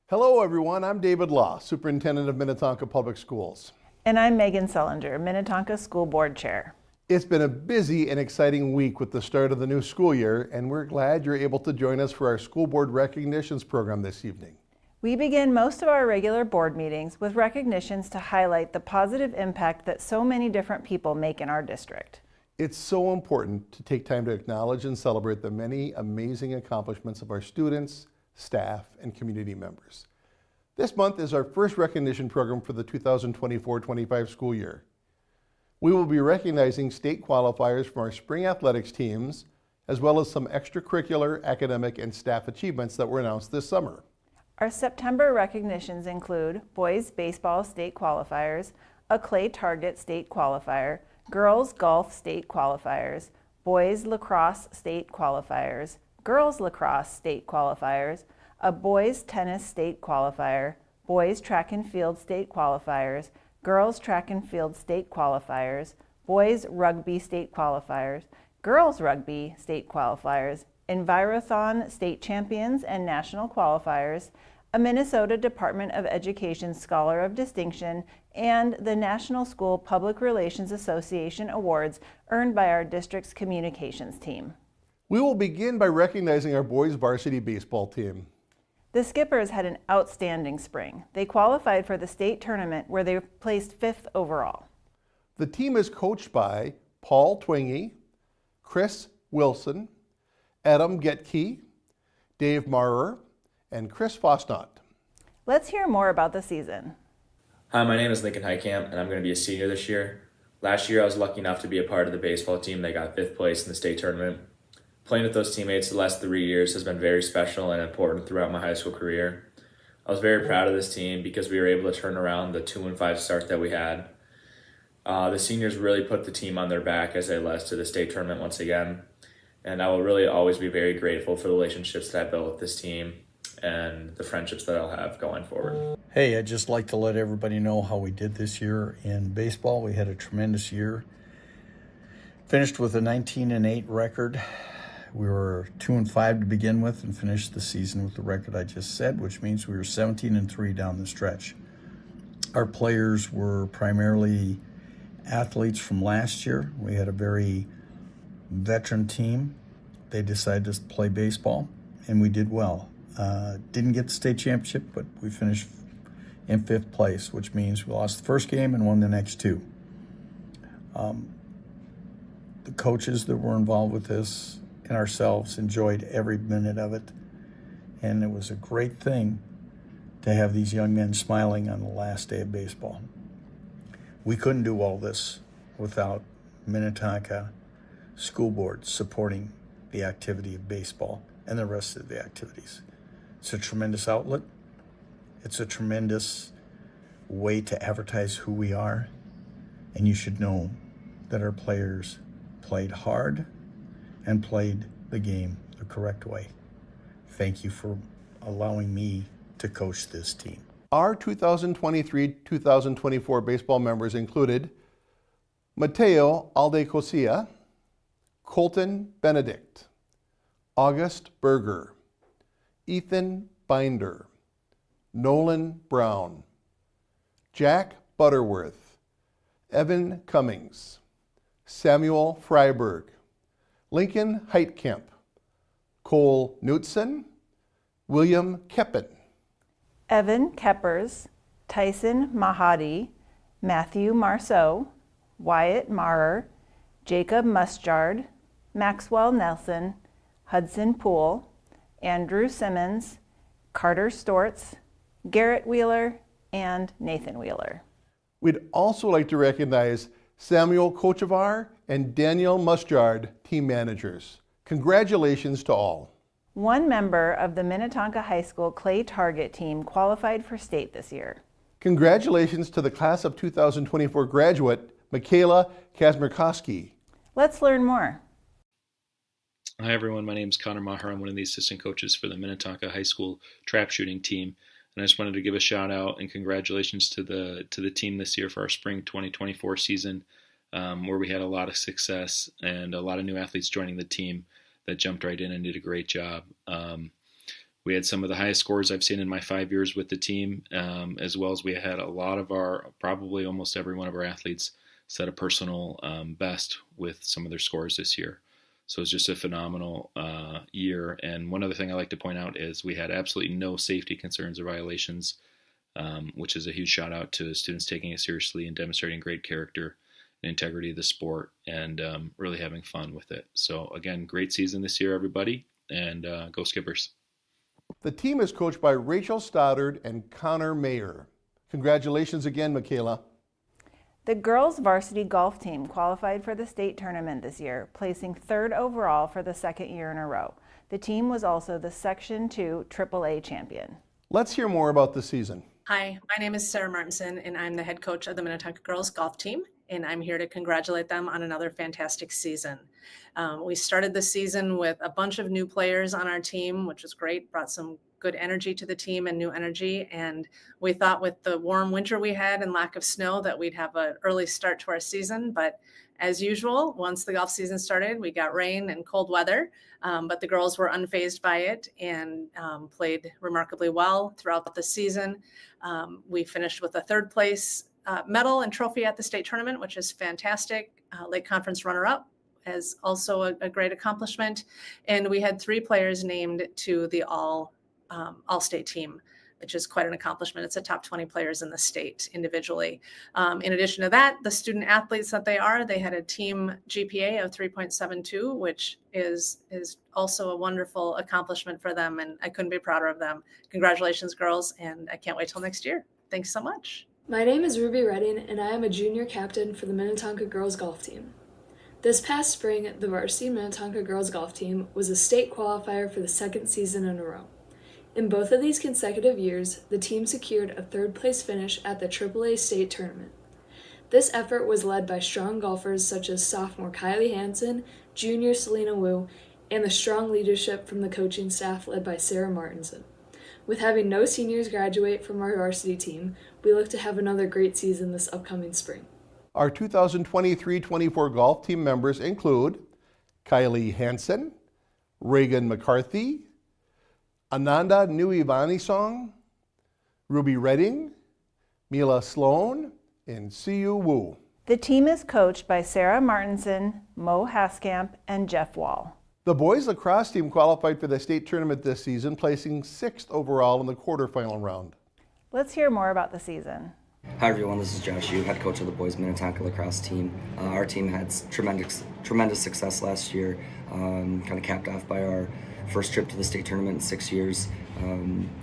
Hello everyone, I'm David Law, Superintendent of Minnetonka Public Schools. And I'm Megan Sullinger, Minnetonka School Board Chair. It's been a busy and exciting week with the start of the new school year, and we're glad you're able to join us for our School Board Recognitions program this evening. We begin most of our regular board meetings with recognitions to highlight the positive impact that so many different people make in our district. It's so important to take time to acknowledge and celebrate the many amazing accomplishments of our students, staff, and community members. This month is our first recognition program for the 2024-25 school year. We will be recognizing state qualifiers from our spring athletics teams, as well as some extracurricular, academic, and staff achievements that were announced this summer. Our September recognitions include boys baseball state qualifiers, a clay target state qualifier, girls golf state qualifiers, boys lacrosse state qualifiers, girls lacrosse state qualifiers, a boys tennis state qualifier, boys track and field state qualifiers, girls track and field state qualifiers, boys rugby state qualifiers, girls rugby state qualifiers, Envirothon state champions and national qualifiers, a Minnesota Department of Education Scholar of Distinction, and the National School Public Relations Association awards earned by our district's communications team. We will begin by recognizing our boys varsity baseball team. The Skippers had an outstanding spring. They qualified for the state tournament where they placed 5th overall. The team is coached by Paul Twingy, Chris Wilson, Adam Getke, Dave Marrer, and Chris Fosnot. Let's hear more about the season. Hi, my name is Lincoln Heitkamp, and I'm going to be a senior this year. Last year, I was lucky enough to be a part of the baseball team that got 5th place in the state tournament. Playing with those teammates the last 3 years has been very special and important throughout my high school career. I was very proud of this team because we were able to turn around the 2-5 start that we had. The seniors really put the team on their back as they led us to the state tournament once again. And I will really always be very grateful for the relationships that I built with this team and the friendships that I'll have going forward. Hey, I'd just like to let everybody know how we did this year in baseball. We had a tremendous year. Finished with a 19-8 record. We were 2-5 to begin with and finished the season with the record I just said, which means we were 17-3 down the stretch. Our players were primarily athletes from last year. We had a very veteran team. They decided to play baseball, and we did well. Didn't get the state championship, but we finished in 5th place, which means we lost the first game and won the next 2. The coaches that were involved with this and ourselves enjoyed every minute of it, and it was a great thing to have these young men smiling on the last day of baseball. We couldn't do all this without Minnetonka School Board supporting the activity of baseball and the rest of the activities. It's a tremendous outlet. It's a tremendous way to advertise who we are, and you should know that our players played hard and played the game the correct way. Thank you for allowing me to coach this team. Our 2023-2024 baseball members included Mateo Aldecosia, Colton Benedict, August Berger, Ethan Binder, Nolan Brown, Jack Butterworth, Evan Cummings, Samuel Freiberg, Lincoln Heitkamp, Cole Knutson, William Keppen, Evan Keppers, Tyson Mahadi, Matthew Marceau, Wyatt Marrer, Jacob Mustard, Maxwell Nelson, Hudson Poole, Andrew Simmons, Carter Stortz, Garrett Wheeler, and Nathan Wheeler. We'd also like to recognize Samuel Kochevar and Daniel Mustard, team managers. Congratulations to all. One member of the Minnetonka High School clay target team qualified for state this year. Congratulations to the class of 2024 graduate, Michaela Kazmirkowski. Let's learn more. Hi everyone, my name is Connor Maher. I'm one of the assistant coaches for the Minnetonka High School trap shooting team. And I just wanted to give a shout out and congratulations to the team this year for our spring 2024 season, where we had a lot of success and a lot of new athletes joining the team that jumped right in and did a great job. We had some of the highest scores I've seen in my 5 years with the team, as well as we had a lot of probably almost every one of our athletes set a personal best with some of their scores this year. So it's just a phenomenal year. And one other thing I like to point out is we had absolutely no safety concerns or violations, which is a huge shout out to students taking it seriously and demonstrating great character and integrity of the sport, and really having fun with it. So again, great season this year, everybody, and go Skippers. The team is coached by Rachel Stoddard and Connor Mayer. Congratulations again, Michaela. The girls varsity golf team qualified for the state tournament this year, placing 3rd overall for the 2nd year in a row. The team was also the Section 2 AAA champion. Let's hear more about the season. Hi, my name is Sarah Martinson, and I'm the head coach of the Minnetonka girls golf team, and I'm here to congratulate them on another fantastic season. We started the season with a bunch of new players on our team, which was great, brought some good energy to the team and new energy. And we thought with the warm winter we had and lack of snow that we'd have an early start to our season. But as usual, once the golf season started, we got rain and cold weather, but the girls were unfazed by it and played remarkably well throughout the season. We finished with a 3rd place medal and trophy at the state tournament, which is fantastic. Lake Conference runner-up is also a great accomplishment. And we had 3 players named to the all-state team, which is quite an accomplishment. It's the top 20 players in the state individually. In addition to that, the student athletes that they had a team GPA of 3.72, which is also a wonderful accomplishment for them. And I couldn't be prouder of them. Congratulations, girls. And I can't wait till next year. Thanks so much. My name is Ruby Redding, and I am a junior captain for the Minnetonka girls golf team. This past spring, the varsity Minnetonka girls golf team was a state qualifier for the 2nd season in a row. In both of these consecutive years, the team secured a 3rd place finish at the AAA state tournament. This effort was led by strong golfers such as sophomore Kylie Hansen, junior Selena Wu, and the strong leadership from the coaching staff led by Sarah Martinson. With having no seniors graduate from our varsity team, we look to have another great season this upcoming spring. Our 2023-24 golf team members include Kylie Hansen, Reagan McCarthy, Ananda Nuivanisong, Ruby Redding, Mila Sloan, and Siu Wu. The team is coached by Sarah Martinson, Mo Haskamp, and Jeff Wall. The boys lacrosse team qualified for the state tournament this season, placing 6th overall in the quarterfinal round. Let's hear more about the season. Hi everyone, this is Josh Yu, head coach of the boys Minnetonka lacrosse team. Our team had tremendous success last year, kind of capped off by our first trip to the state tournament in 6 years.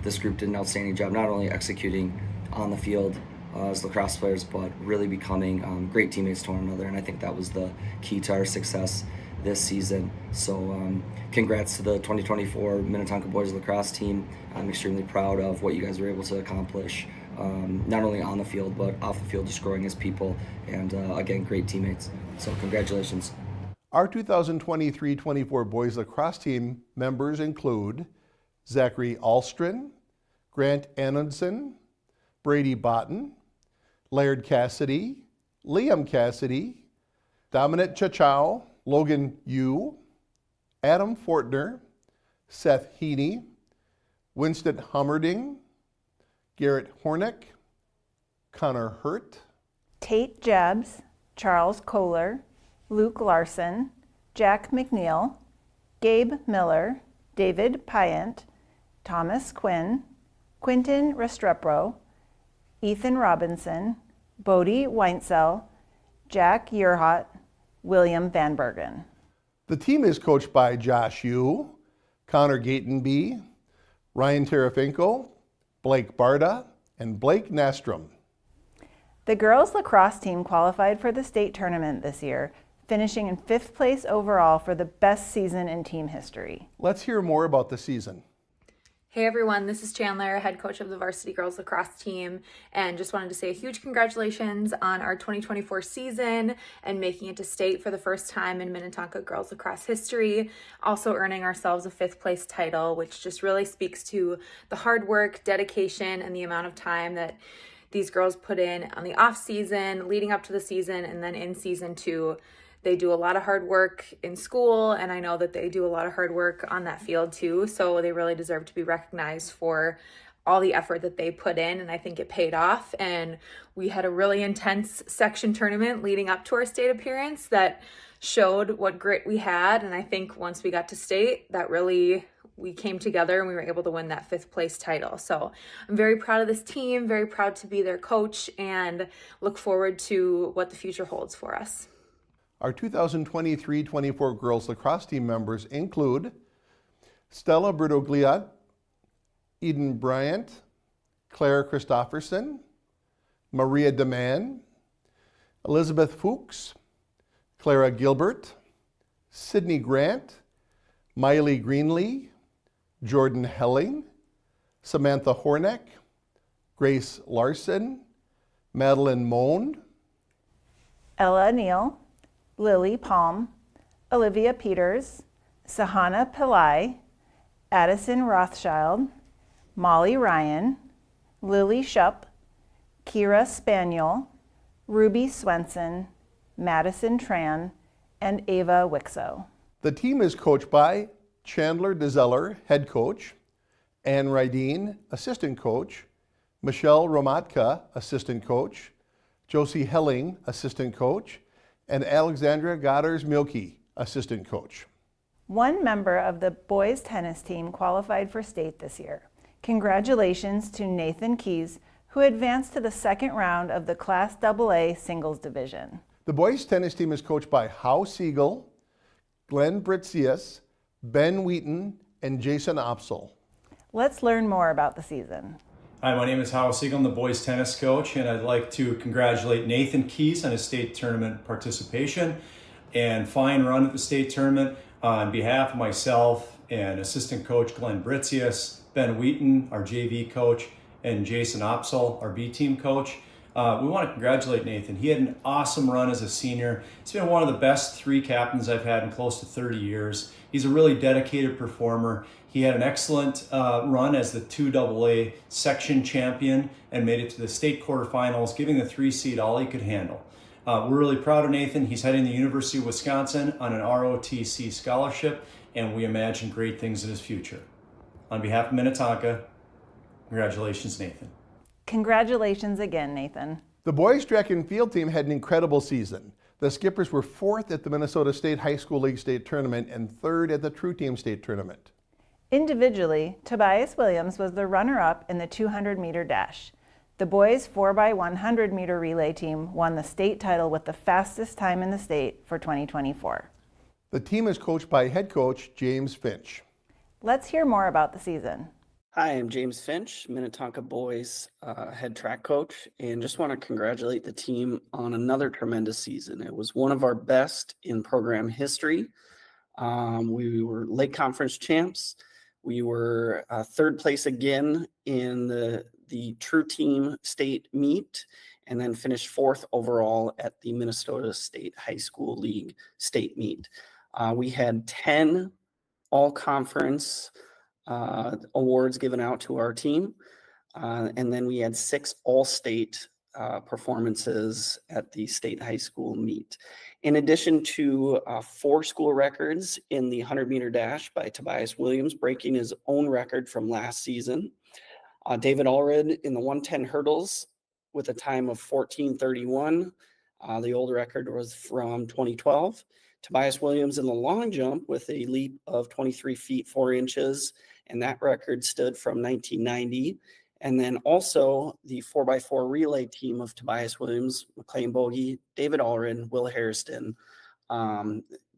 This group did an outstanding job not only executing on the field as lacrosse players, but really becoming great teammates to one another, and I think that was the key to our success this season. So congrats to the 2024 Minnetonka boys lacrosse team. I'm extremely proud of what you guys were able to accomplish, not only on the field, but off the field, just growing as people, and again, great teammates. So congratulations. Our 2023-24 boys lacrosse team members include Zachary Alstrin, Grant Anundson, Brady Botten, Laird Cassidy, Liam Cassidy, Dominic Chachow, Logan Yu, Adam Fortner, Seth Heaney, Winston Hummerding, Garrett Hornick, Connor Hurt, Tate Jebs, Charles Kohler, Luke Larson, Jack McNeil, Gabe Miller, David Pyant, Thomas Quinn, Quinton Restrepo, Ethan Robinson, Bodie Weinzel, Jack Yerhot, William Van Bergen. The team is coached by Josh Yu, Connor Gatenby, Ryan Tarafinko, Blake Barda, and Blake Nastrom. The girls lacrosse team qualified for the state tournament this year, finishing in 5th place overall for the best season in team history. Let's hear more about the season. Hey everyone, this is Chandler, head coach of the varsity girls lacrosse team, and just wanted to say a huge congratulations on our 2024 season and making it to state for the first time in Minnetonka girls lacrosse history, also earning ourselves a 5th place title, which just really speaks to the hard work, dedication, and the amount of time that these girls put in on the off season, leading up to the season, and then in season 2 They do a lot of hard work in school, and I know that they do a lot of hard work on that field too. So they really deserve to be recognized for all the effort that they put in, and I think it paid off. And we had a really intense section tournament leading up to our state appearance that showed what grit we had. And I think once we got to state, that really, we came together and we were able to win that 5th place title. So I'm very proud of this team, very proud to be their coach, and look forward to what the future holds for us. Our 2023-24 girls lacrosse team members include Stella Bertoglia, Eden Bryant, Claire Christofferson, Maria Deman, Elizabeth Fuchs, Clara Gilbert, Sydney Grant, Miley Greenlee, Jordan Helling, Samantha Horneck, Grace Larson, Madeline Moan, Ella Neal, Lily Palm, Olivia Peters, Sahana Pillai, Addison Rothschild, Molly Ryan, Lily Shupp, Kira Spaniel, Ruby Swenson, Madison Tran, and Ava Wixo. The team is coached by Chandler DeZeller, head coach, Ann Rydeen, assistant coach, Michelle Romatka, assistant coach, Josie Helling, assistant coach, and Alexandra Godders-Milky, assistant coach. One member of the boys tennis team qualified for state this year. Congratulations to Nathan Keys, who advanced to the 2nd round of the Class AA singles division. The boys tennis team is coached by Howe Siegel, Glenn Britzius, Ben Wheaton, and Jason Opsel. Let's learn more about the season. Hi, my name is Howe Siegel. I'm the boys tennis coach, and I'd like to congratulate Nathan Keys on his state tournament participation and fine run at the state tournament. On behalf of myself and assistant coach Glenn Britzius, Ben Wheaton, our JV coach, and Jason Opsel, our B team coach, we want to congratulate Nathan. He had an awesome run as a senior. He's been one of the best 3 captains I've had in close to 30 years. He's a really dedicated performer. He had an excellent run as the 2AA section champion and made it to the state quarterfinals, giving the 3 seed all he could handle. We're really proud of Nathan. He's heading to the University of Wisconsin on an ROTC scholarship, and we imagine great things in his future. On behalf of Minnetonka, congratulations, Nathan. Congratulations again, Nathan. The boys track and field team had an incredible season. The skippers were 4th at the Minnesota State High School League State Tournament and 3rd at the True Team State Tournament. Individually, Tobias Williams was the runner-up in the 200-meter dash. The boys 4x100-meter relay team won the state title with the fastest time in the state for 2024. The team is coached by head coach James Finch. Let's hear more about the season. Hi, I'm James Finch, Minnetonka boys head track coach, and just want to congratulate the team on another tremendous season. It was one of our best in program history. We were Lake Conference champs. We were 3rd place again in the True Team State meet, and then finished 4th overall at the Minnesota State High School League State meet. We had 10 all-conference awards given out to our team. And then we had 6 all-state performances at the state high school meet. In addition to 4 school records in the 100-meter dash by Tobias Williams, breaking his own record from last season. David Allred in the 110 hurdles with a time of 14:31. The old record was from 2012. Tobias Williams in the long jump with a leap of 23 feet 4 inches, and that record stood from 1990. And then also the 4x4 relay team of Tobias Williams, McLean Bogey, David Allred, Will Hairston,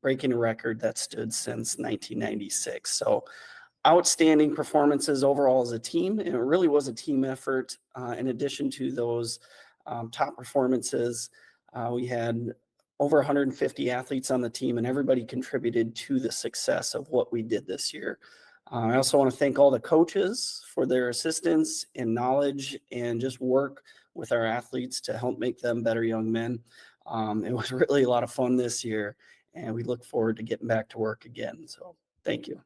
breaking a record that stood since 1996. So outstanding performances overall as a team, and it really was a team effort. In addition to those top performances, we had over 150 athletes on the team, and everybody contributed to the success of what we did this year. I also want to thank all the coaches for their assistance and knowledge and just work with our athletes to help make them better young men. It was really a lot of fun this year, and we look forward to getting back to work again. So thank you.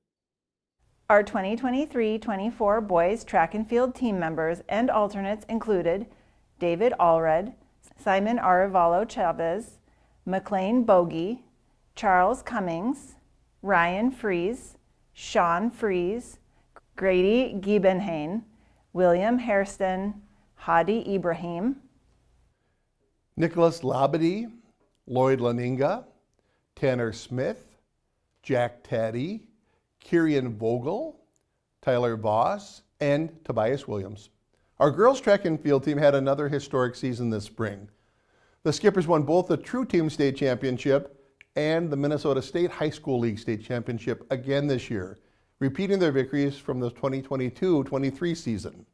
Our 2023-24 boys track and field team members and alternates included David Allred, Simon Arevalo Chavez, McLean Bogey, Charles Cummings, Ryan Fries, Sean Fries, Grady Giebenhain, William Hairston, Hadi Ibrahim, Nicholas Labadie, Lloyd Laninga, Tanner Smith, Jack Taddy, Kieran Vogel, Tyler Voss, and Tobias Williams. Our girls track and field team had another historic season this spring. The Skippers won both the True Team State Championship and the Minnesota State High School League State Championship again this year, repeating their victories from the 2022-23 season.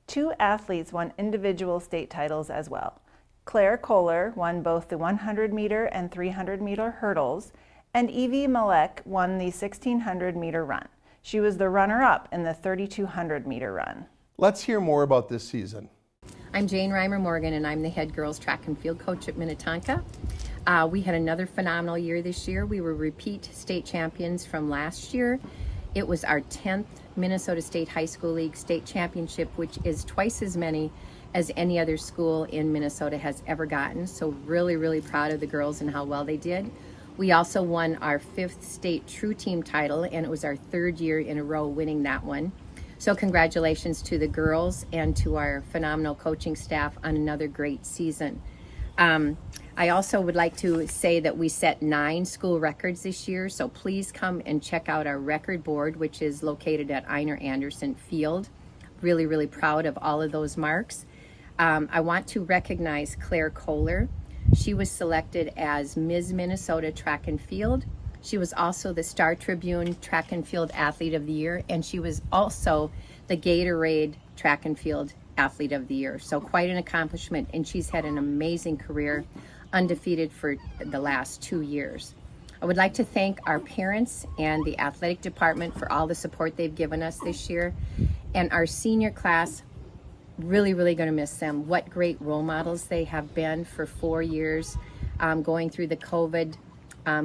2 athletes won individual state titles as well. Claire Kohler won both the 100-meter and 300-meter hurdles, and Evie Malek won the 1,600-meter run. She was the runner-up in the 3,200-meter run. Let's hear more about this season. I'm Jane Reimer Morgan, and I'm the head girls track and field coach at Minnetonka. We had another phenomenal year this year. We were repeat state champions from last year. It was our 10th Minnesota State High School League state championship, which is twice as many as any other school in Minnesota has ever gotten. So really, really proud of the girls and how well they did. We also won our 5th state True Team title, and it was our 3rd year in a row winning that one. So congratulations to the girls and to our phenomenal coaching staff on another great season. I also would like to say that we set 9 school records this year, so please come and check out our record board, which is located at Einar Anderson Field. Really, really proud of all of those marks. I want to recognize Claire Kohler. She was selected as Ms. Minnesota Track and Field. She was also the Star Tribune Track and Field Athlete of the Year, and she was also the Gatorade Track and Field Athlete of the Year. So quite an accomplishment, and she's had an amazing career, undefeated for the last 2 years. I would like to thank our parents and the athletic department for all the support they've given us this year, and our senior class. Really, really going to miss them. What great role models they have been for 4 years, going through the COVID,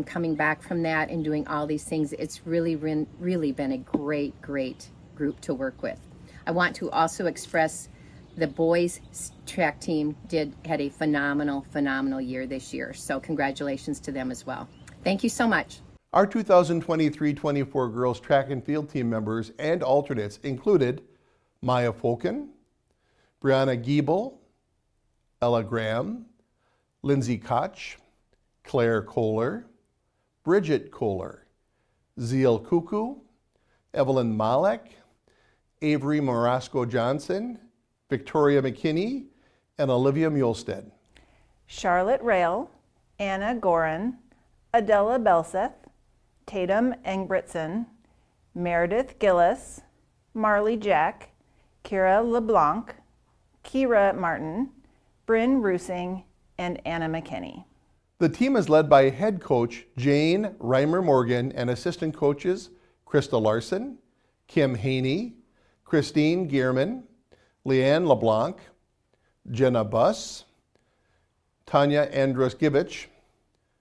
coming back from that and doing all these things. It's really been a great group to work with. I want to also express the boys track team had a phenomenal year this year. So congratulations to them as well. Thank you so much. Our 2023-24 girls track and field team members and alternates included Maya Folken, Brianna Giebel, Ella Graham, Lindsay Koch, Claire Kohler, Bridget Kohler, Zeal Kuku, Evelyn Malek, Avery Morasco-Johnson, Victoria McKinney, and Olivia Mulestead. Charlotte Rail, Anna Gorin, Adela Belseth, Tatum Engbritson, Meredith Gillis, Marley Jack, Kira LeBlanc, Kira Martin, Bryn Rusing, and Anna McKinney. The team is led by head coach Jane Reimer Morgan and assistant coaches Krista Larson, Kim Haney, Christine Gierman, Leanne LeBlanc, Jenna Buss, Tanya Andruskiewicz,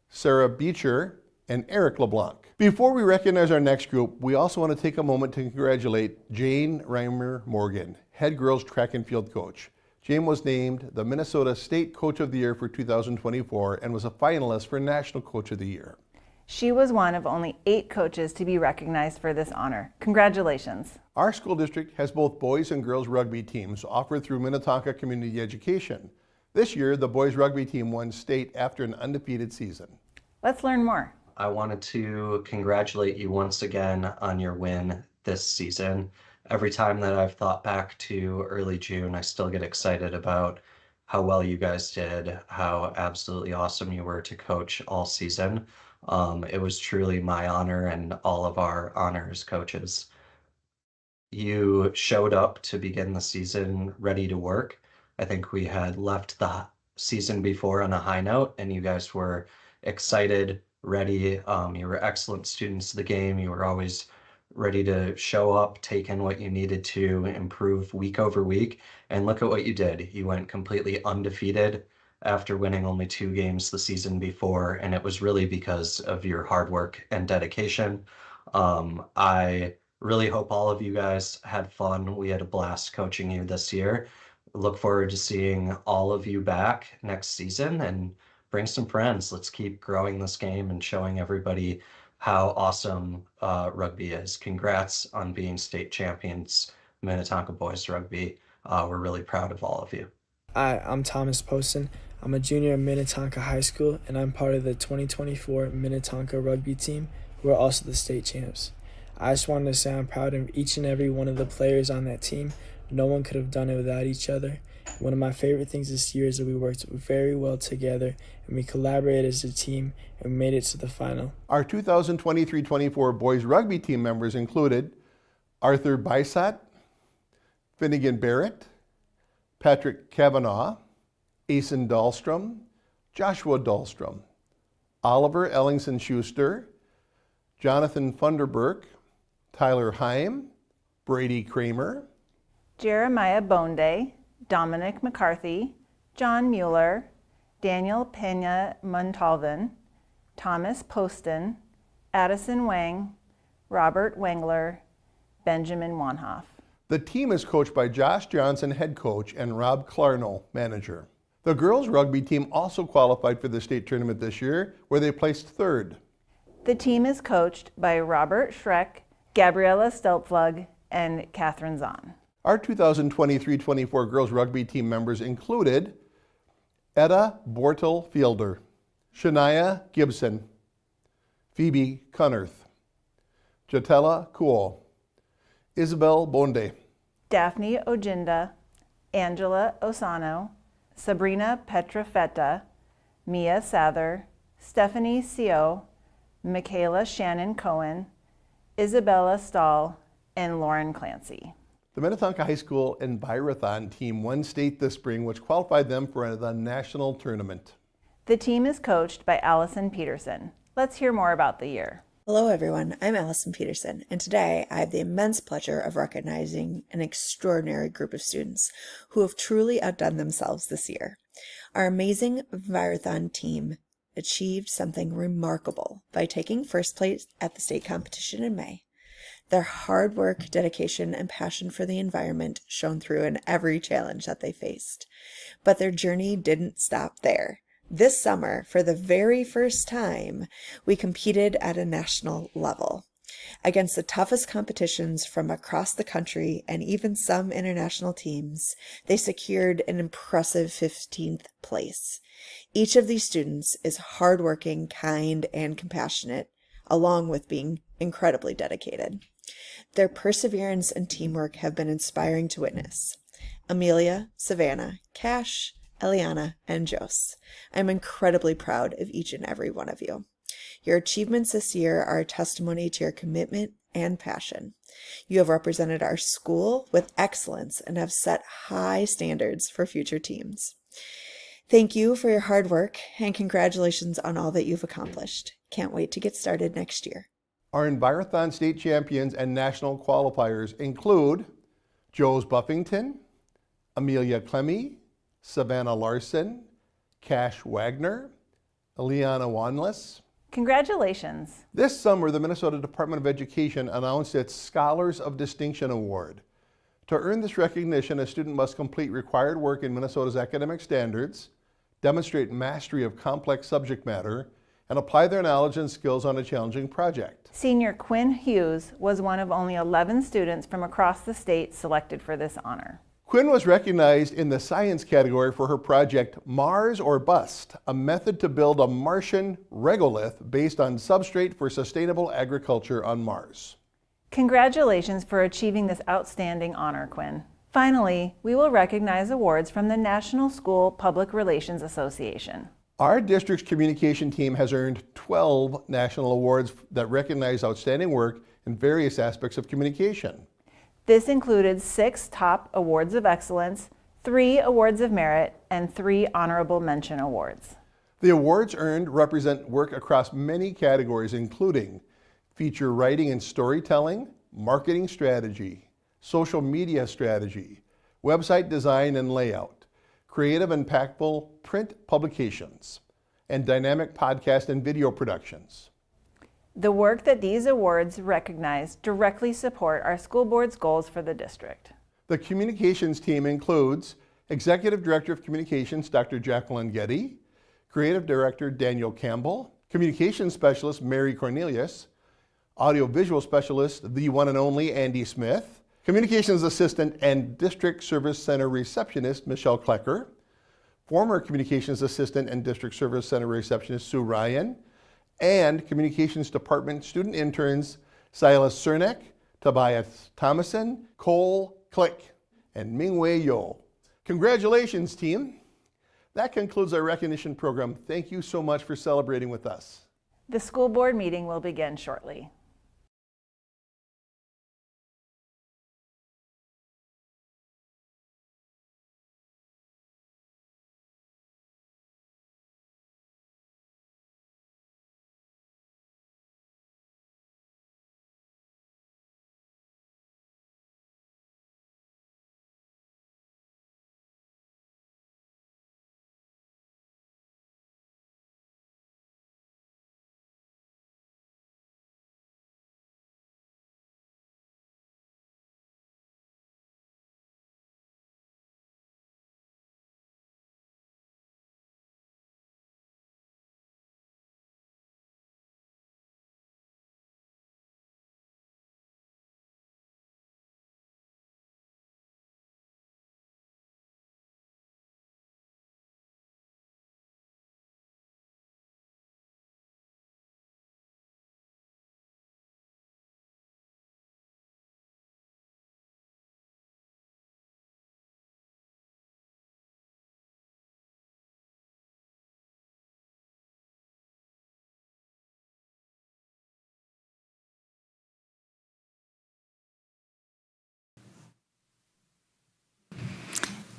Sarah Beecher, and Eric LeBlanc. Before we recognize our next group, we also want to take a moment to congratulate Jane Reimer Morgan, head girls track and field coach. Jane was named the Minnesota State Coach of the Year for 2024 and was a finalist for National Coach of the Year. She was one of only 8 coaches to be recognized for this honor. Congratulations. Our school district has both boys and girls rugby teams offered through Minnetonka Community Education. This year, the boys rugby team won state after an undefeated season. Let's learn more. I wanted to congratulate you once again on your win this season. Every time that I've thought back to early June, I still get excited about how well you guys did, how absolutely awesome you were to coach all season. It was truly my honor and all of our honor as coaches. You showed up to begin the season ready to work. I think we had left the season before on a high note, and you guys were excited, ready. You were excellent students of the game. You were always ready to show up, take in what you needed to improve week over week. And look at what you did. You went completely undefeated after winning only 2 games the season before. And it was really because of your hard work and dedication. I really hope all of you guys had fun. We had a blast coaching you this year. Look forward to seeing all of you back next season. And bring some friends. Let's keep growing this game and showing everybody how awesome rugby is. Congrats on being state champions, Minnetonka boys rugby. We're really proud of all of you. Hi, I'm Thomas Poston. I'm a junior at Minnetonka High School, and I'm part of the 2024 Minnetonka rugby team, who are also the state champs. I just wanted to say I'm proud of each and every one of the players on that team. No one could have done it without each other. One of my favorite things this year is that we worked very well together, and we collaborated as a team and made it to the final. Our 2023-24 boys rugby team members included Arthur Bisott, Finnegan Barrett, Patrick Kavanaugh, Asen Dahlstrom, Joshua Dahlstrom, Oliver Ellingson Schuster, Jonathan Funderburk, Tyler Heim, Brady Kramer, Jeremiah Bonde, Dominic McCarthy, John Mueller, Daniel Pena Montalvan, Thomas Poston, Addison Wang, Robert Wengler, Benjamin Wanhoff. The team is coached by Josh Johnson, head coach, and Rob Clarno, manager. The girls rugby team also qualified for the state tournament this year, where they placed third. The team is coached by Robert Schreck, Gabriella Stelpflug, and Catherine Zahn. Our 2023-24 girls rugby team members included Etta Bortel Fielder, Shania Gibson, Phoebe Cunnerth, Jatella Kuo, Isabel Bonde, Daphne Ojinda, Angela Osano, Sabrina Petrafetta, Mia Sather, Stephanie Seo, Michaela Shannon Cohen, Isabella Stahl, and Lauren Clancy. The Minnetonka High School Envirothon team won state this spring, which qualified them for the national tournament. The team is coached by Allison Peterson. Let's hear more about the year. Hello everyone, I'm Allison Peterson, and today I have the immense pleasure of recognizing an extraordinary group of students who have truly outdone themselves this year. Our amazing Envirothon team achieved something remarkable by taking first place at the state competition in May. Their hard work, dedication, and passion for the environment shone through in every challenge that they faced. But their journey didn't stop there. This summer, for the very first time, we competed at a national level. Against the toughest competitions from across the country and even some international teams, they secured an impressive 15th place. Each of these students is hardworking, kind, and compassionate, along with being incredibly dedicated. Their perseverance and teamwork have been inspiring to witness. Amelia, Savannah, Cash, Eliana, and Jose. I'm incredibly proud of each and every one of you. Your achievements this year are a testimony to your commitment and passion. You have represented our school with excellence and have set high standards for future teams. Thank you for your hard work and congratulations on all that you've accomplished. Can't wait to get started next year. Our Envirothon state champions and national qualifiers include Joes Buffington, Amelia Clemmy, Savannah Larson, Cash Wagner, Eliana Wanless. Congratulations. This summer, the Minnesota Department of Education announced its Scholars of Distinction Award. To earn this recognition, a student must complete required work in Minnesota's academic standards, demonstrate mastery of complex subject matter, and apply their knowledge and skills on a challenging project. Senior Quinn Hughes was one of only 11 students from across the state selected for this honor. Quinn was recognized in the science category for her project Mars or Bust, a method to build a Martian regolith based on substrate for sustainable agriculture on Mars. Congratulations for achieving this outstanding honor, Quinn. Finally, we will recognize awards from the National School Public Relations Association. Our district's communication team has earned 12 national awards that recognize outstanding work in various aspects of communication. This included 6 top awards of excellence, 3 awards of merit, and 3 honorable mention awards. The awards earned represent work across many categories, including feature writing and storytelling, marketing strategy, social media strategy, website design and layout, creative and impactful print publications, and dynamic podcast and video productions. The work that these awards recognize directly support our school board's goals for the district. The communications team includes Executive Director of Communications, Dr. Jacqueline Getty, Creative Director Daniel Campbell, Communications Specialist Mary Cornelius, Audiovisual Specialist, the one and only Andy Smith, Communications Assistant and District Service Center Receptionist Michelle Klecker, former Communications Assistant and District Service Center Receptionist Sue Ryan, and Communications Department student interns Silas Cernek, Tobias Thomason, Cole Click, and Mingwei Yo. Congratulations, team. That concludes our recognition program. Thank you so much for celebrating with us. The school board meeting will begin shortly.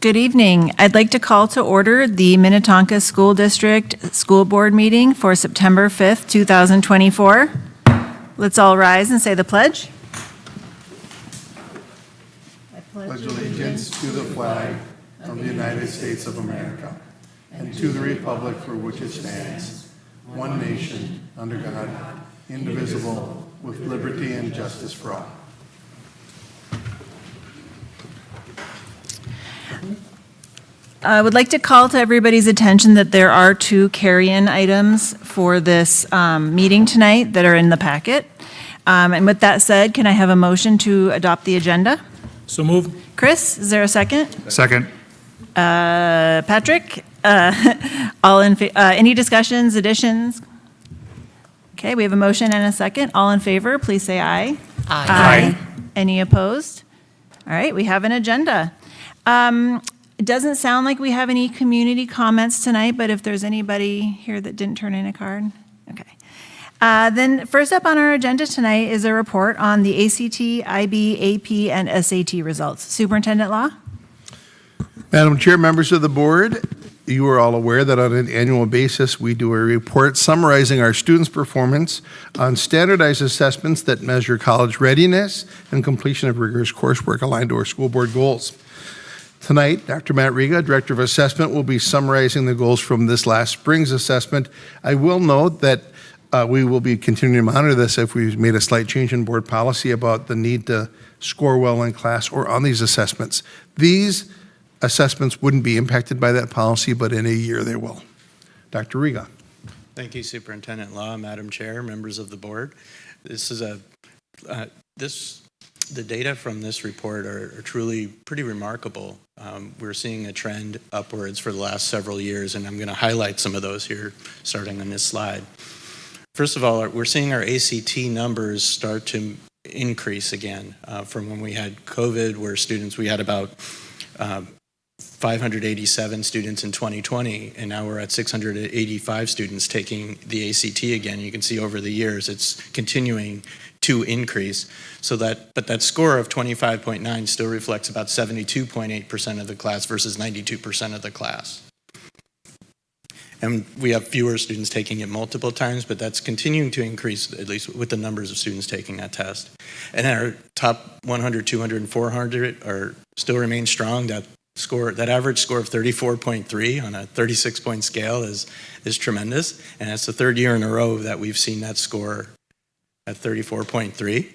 Good evening. I'd like to call to order the Minnetonka School District School Board meeting for September 5th, 2024. Let's all rise and say the pledge. I pledge allegiance to the flag of the United States of America and to the republic for which it stands, one nation, under God, indivisible, with liberty and justice for all. I would like to call to everybody's attention that there are 2 carry-in items for this meeting tonight that are in the packet. And with that said, can I have a motion to adopt the agenda? So moved. Chris, is there a second? Second. Patrick, any discussions, additions? Okay, we have a motion and a second. All in favor, please say aye. Aye. Any opposed? All right, we have an agenda. It doesn't sound like we have any community comments tonight, but if there's anybody here that didn't turn in a card, okay. Then first up on our agenda tonight is a report on the ACT, IB, AP, and SAT results. Superintendent Law? Madam Chair, members of the board, you are all aware that on an annual basis, we do a report summarizing our students' performance on standardized assessments that measure college readiness and completion of rigorous coursework aligned to our school board goals. Tonight, Dr. Matt Riga, Director of Assessment, will be summarizing the goals from this last spring's assessment. I will note that we will be continuing to monitor this if we've made a slight change in board policy about the need to score well in class or on these assessments. These assessments wouldn't be impacted by that policy, but in a year they will. Dr. Riga. Thank you, Superintendent Law, Madam Chair, members of the board. This is the data from this report are truly pretty remarkable. We're seeing a trend upwards for the last several years, and I'm going to highlight some of those here, starting on this slide. First of all, we're seeing our ACT numbers start to increase again from when we had COVID, where we had about 587 students in 2020, and now we're at 685 students taking the ACT again. You can see over the years it's continuing to increase. But that score of 25.9 still reflects about 72.8% of the class versus 92% of the class. And we have fewer students taking it multiple times, but that's continuing to increase, at least with the numbers of students taking that test. And our top 100, 200, and 400 still remain strong. That average score of 34.3 on a 36-point scale is tremendous. And it's the 3rd year in a row that we've seen that score at 34.3.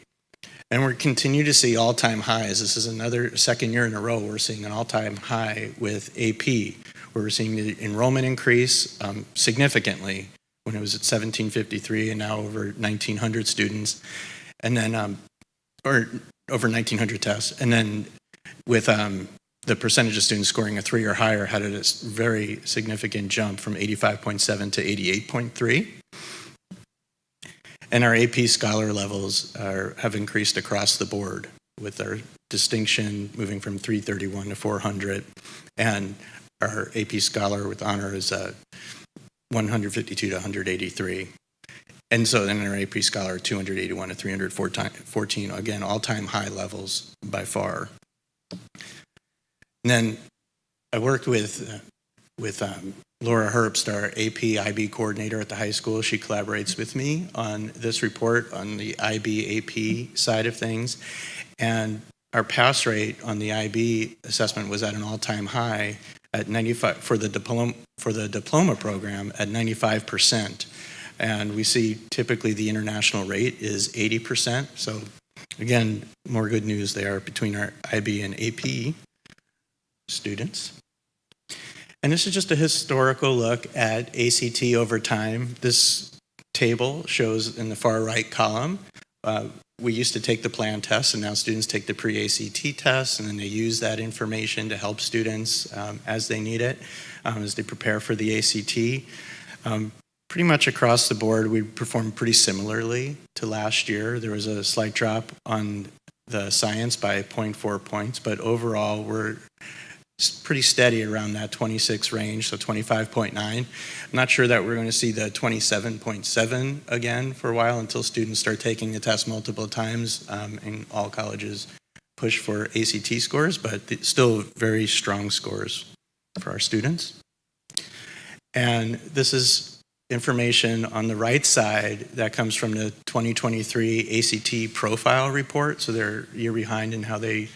And we continue to see all-time highs. This is another 2nd year in a row we're seeing an all-time high with AP, where we're seeing the enrollment increase significantly when it was at 1,753 and now over 1,900 students, and then, or over 1,900 tests. And then with the percentage of students scoring a 3 or higher had a very significant jump from 85.7 to 88.3. And our AP Scholar levels have increased across the board, with our distinction moving from 331 to 400, and our AP Scholar with honor is 152 to 183. And so then our AP Scholar 281 to 314, again, all-time high levels by far. And then I worked with Laura Herbst, our AP IB coordinator at the high school. She collaborates with me on this report on the IB AP side of things. And our pass rate on the IB assessment was at an all-time high at 95 for the diploma program at 95%. And we see typically the international rate is 80%. So again, more good news there between our IB and AP students. And this is just a historical look at ACT over time. This table shows in the far right column, we used to take the plan tests, and now students take the pre-ACT tests, and then they use that information to help students as they need it, as they prepare for the ACT. Pretty much across the board, we performed pretty similarly to last year. There was a slight drop on the science by 0.4 points, but overall, we're pretty steady around that 26 range, so 25.9. I'm not sure that we're going to see the 27.7 again for a while until students start taking the test multiple times, and all colleges push for ACT scores, but still very strong scores for our students. And this is information on the right side that comes from the 2023 ACT profile report, so they're a year behind in how they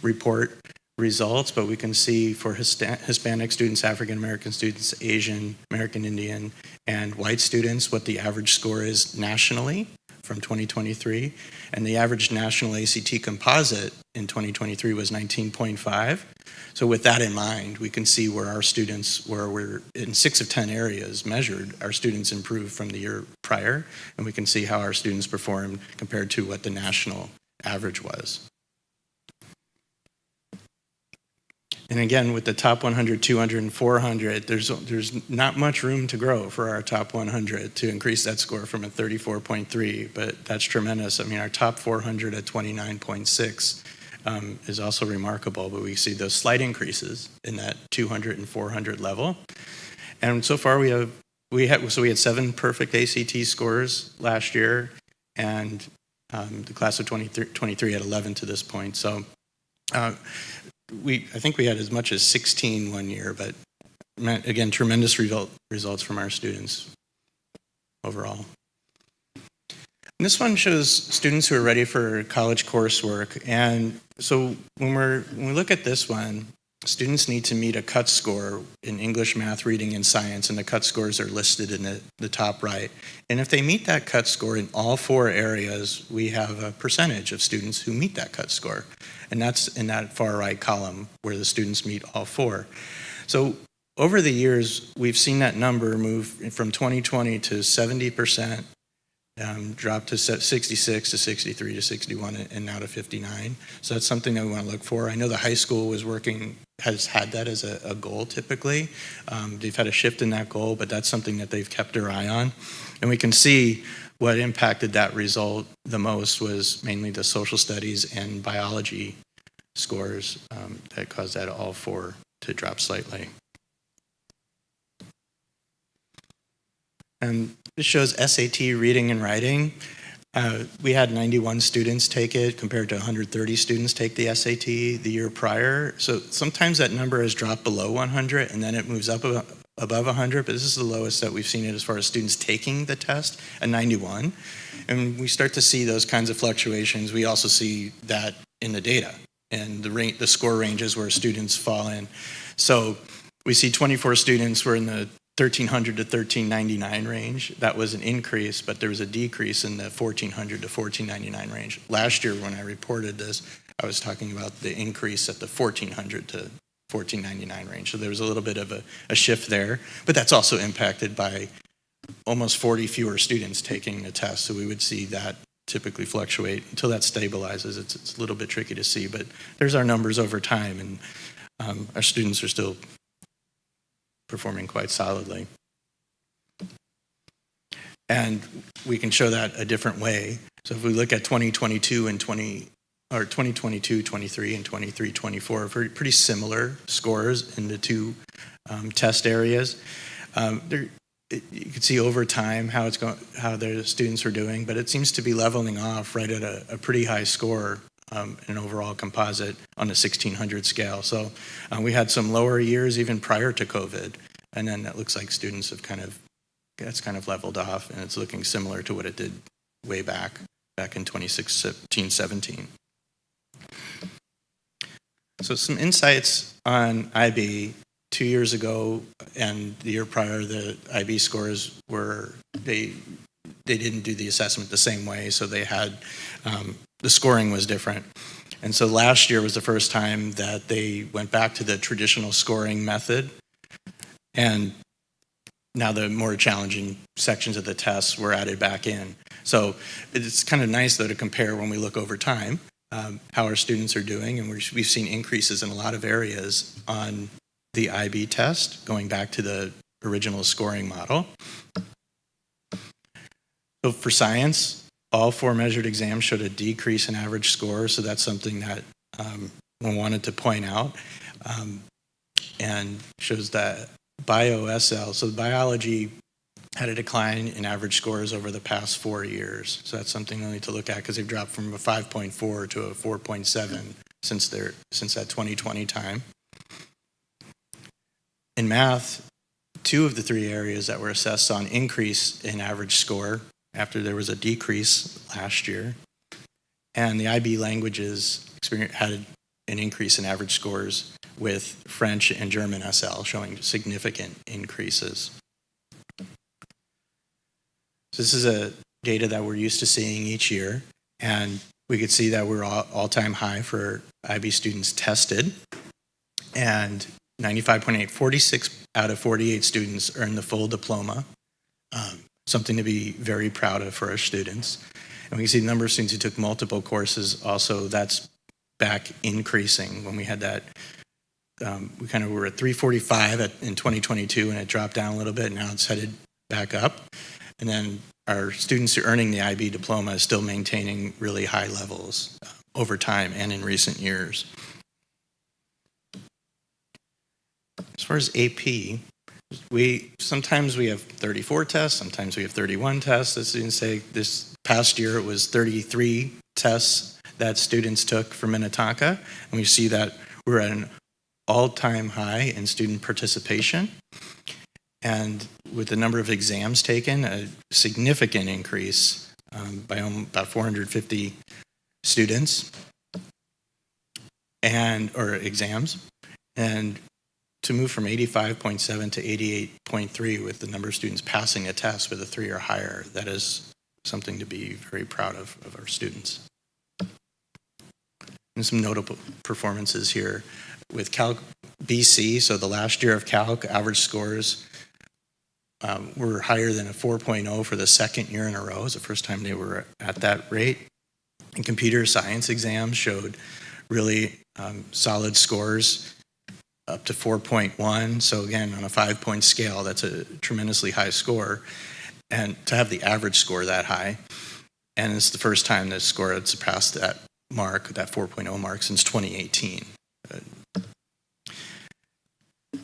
report results, but we can see for Hispanic students, African American students, Asian, American Indian, and white students what the average score is nationally from 2023. And the average national ACT composite in 2023 was 19.5. So with that in mind, we can see where our students, where we're in 6 of 10 areas measured, our students improved from the year prior, and we can see how our students performed compared to what the national average was. And again, with the top 100, 200, and 400, there's not much room to grow for our top 100 to increase that score from a 34.3, but that's tremendous. I mean, our top 400 at 29.6 is also remarkable, but we see those slight increases in that 200 and 400 level. And so far, we had 7 perfect ACT scores last year, and the class of 23 had 11 to this point. So. I think we had as much as 16 one year, but again, tremendous results from our students overall. And this one shows students who are ready for college coursework. And so when we look at this one, students need to meet a cut score in English, math, reading, and science, and the cut scores are listed in the top right. And if they meet that cut score in all 4 areas, we have a percentage of students who meet that cut score. And that's in that far right column where the students meet all 4. So over the years, we've seen that number move from 2020 to 70%, drop to 66 to 63 to 61, and now to 59. So that's something that we want to look for. I know the high school has had that as a goal typically. They've had a shift in that goal, but that's something that they've kept their eye on. And we can see what impacted that result the most was mainly the social studies and biology scores that caused that all 4 to drop slightly. And this shows SAT reading and writing. We had 91 students take it compared to 130 students take the SAT the year prior. So sometimes that number has dropped below 100 and then it moves up above 100, but this is the lowest that we've seen it as far as students taking the test at 91. And we start to see those kinds of fluctuations. We also see that in the data and the score ranges where students fall in. So we see 24 students were in the 1,300 to 1,399 range. That was an increase, but there was a decrease in the 1,400 to 1,499 range. Last year when I reported this, I was talking about the increase at the 1,400 to $14.99 range. So there was a little bit of a shift there, but that's also impacted by almost 40 fewer students taking the test. So we would see that typically fluctuate until that stabilizes. It's a little bit tricky to see, but there's our numbers over time, and our students are still performing quite solidly. And we can show that a different way. So if we look at 2022 and 2022, 23, and 23, 24, pretty similar scores in the two test areas. You can see over time how it's going, how the students are doing, but it seems to be leveling off right at a pretty high score, an overall composite on the 1600 scale. So we had some lower years even prior to COVID, and then it looks like students have that's kind of leveled off, and it's looking similar to what it did way back in 2016, 17. So some insights on IB. 2 years ago and the year prior, the IB scores were, they didn't do the assessment the same way, so they had, the scoring was different. And so last year was the first time that they went back to the traditional scoring method, and now the more challenging sections of the tests were added back in. So it's kind of nice, though, to compare when we look over time, how our students are doing, and we've seen increases in a lot of areas on the IB test, going back to the original scoring model. So for science, all 4 measured exams showed a decrease in average score, so that's something that we wanted to point out, and shows that BioSL, so biology had a decline in average scores over the past 4 years. So that's something we need to look at, because they've dropped from a 5.4 to a 4.7 since that 2020 time. In math, 2 of the 3 areas that were assessed saw an increase in average score after there was a decrease last year. And the IB languages had an increase in average scores, with French and German SL showing significant increases. So this is a data that we're used to seeing each year, and we could see that we're all-time high for IB students tested, and 95.8, 46 out of 48 students earned the full diploma, something to be very proud of for our students. And we can see the number of students who took multiple courses also, that's back increasing. When we had that, we kind of were at 345 in 2022, and it dropped down a little bit, and now it's headed back up. And then our students who are earning the IB diploma is still maintaining really high levels over time and in recent years. As far as AP, sometimes we have 34 tests, sometimes we have 31 tests. As students say, this past year it was 33 tests that students took for Minnetonka, and we see that we're at an all-time high in student participation. And with the number of exams taken, a significant increase by about 450 students or exams, and to move from 85.7 to 88.3 with the number of students passing a test with a 3 or higher, that is something to be very proud of our students. And some notable performances here with Calc BC, so the last year of Calc, average scores were higher than a 4.0 for the second year in a row. It's the first time they were at that rate. And computer science exams showed really solid scores, up to 4.1. So again, on a 5-point scale, that's a tremendously high score. And to have the average score that high, and it's the first time the score had surpassed that mark, that 4.0 mark, since 2018.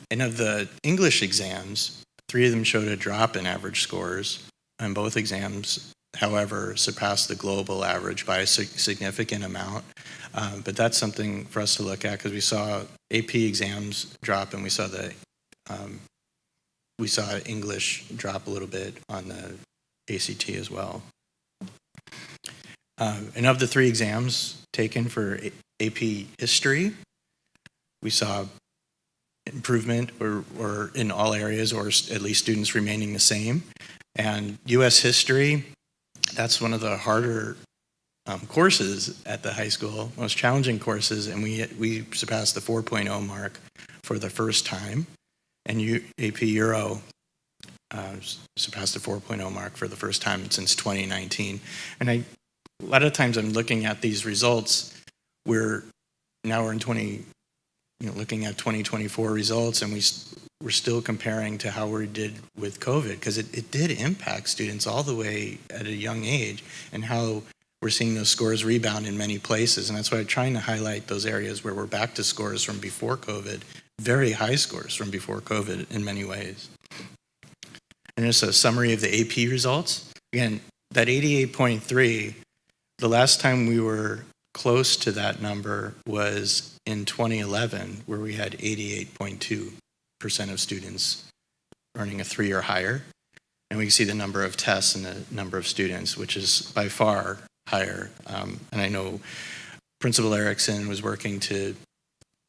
And of the English exams, 3 of them showed a drop in average scores, and both exams, however, surpassed the global average by a significant amount. But that's something for us to look at, because we saw AP exams drop, and we saw English drop a little bit on the ACT as well. And of the 3 exams taken for AP history, we saw improvement or in all areas, or at least students remaining the same. And US history, that's one of the harder courses at the high school, most challenging courses, and we surpassed the 4.0 mark for the first time, and AP Euro surpassed the 4.0 mark for the first time since 2019. And a lot of times I'm looking at these results, we're in looking at 2024 results, and we're still comparing to how we did with COVID, because it did impact students all the way at a young age, and how we're seeing those scores rebound in many places. And that's why I'm trying to highlight those areas where we're back to scores from before COVID, very high scores from before COVID in many ways. And just a summary of the AP results. Again, that 88.3, the last time we were close to that number was in 2011, where we had 88.2% of students earning a 3 or higher. And we can see the number of tests and the number of students, which is by far higher. And I know Principal Erickson was working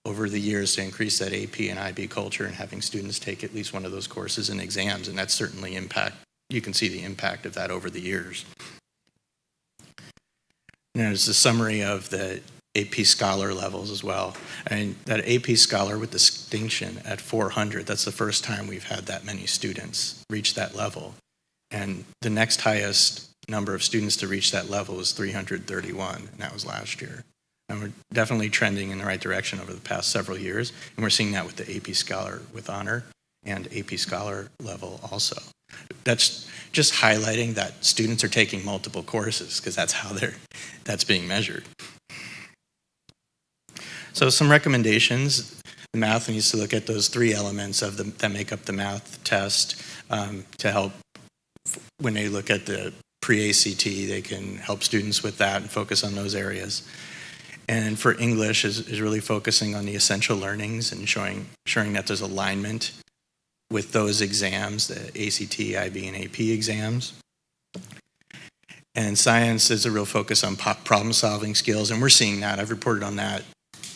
over the years to increase that AP and IB culture and having students take at least one of those courses and exams, and that's certainly you can see the impact of that over the years. And there's a summary of the AP Scholar levels as well. And that AP Scholar with distinction at 400, that's the first time we've had that many students reach that level. And the next highest number of students to reach that level was 331, and that was last year. And we're definitely trending in the right direction over the past several years, and we're seeing that with the AP Scholar with honor and AP Scholar level also. That's just highlighting that students are taking multiple courses, because that's how that's being measured. So some recommendations. The math needs to look at those 3 elements that make up the math test to help when they look at the pre-ACT, they can help students with that and focus on those areas. And for English is really focusing on the essential learnings and ensuring that there's alignment with those exams, the ACT, IB, and AP exams. And science is a real focus on problem-solving skills, and we're seeing that. I've reported on that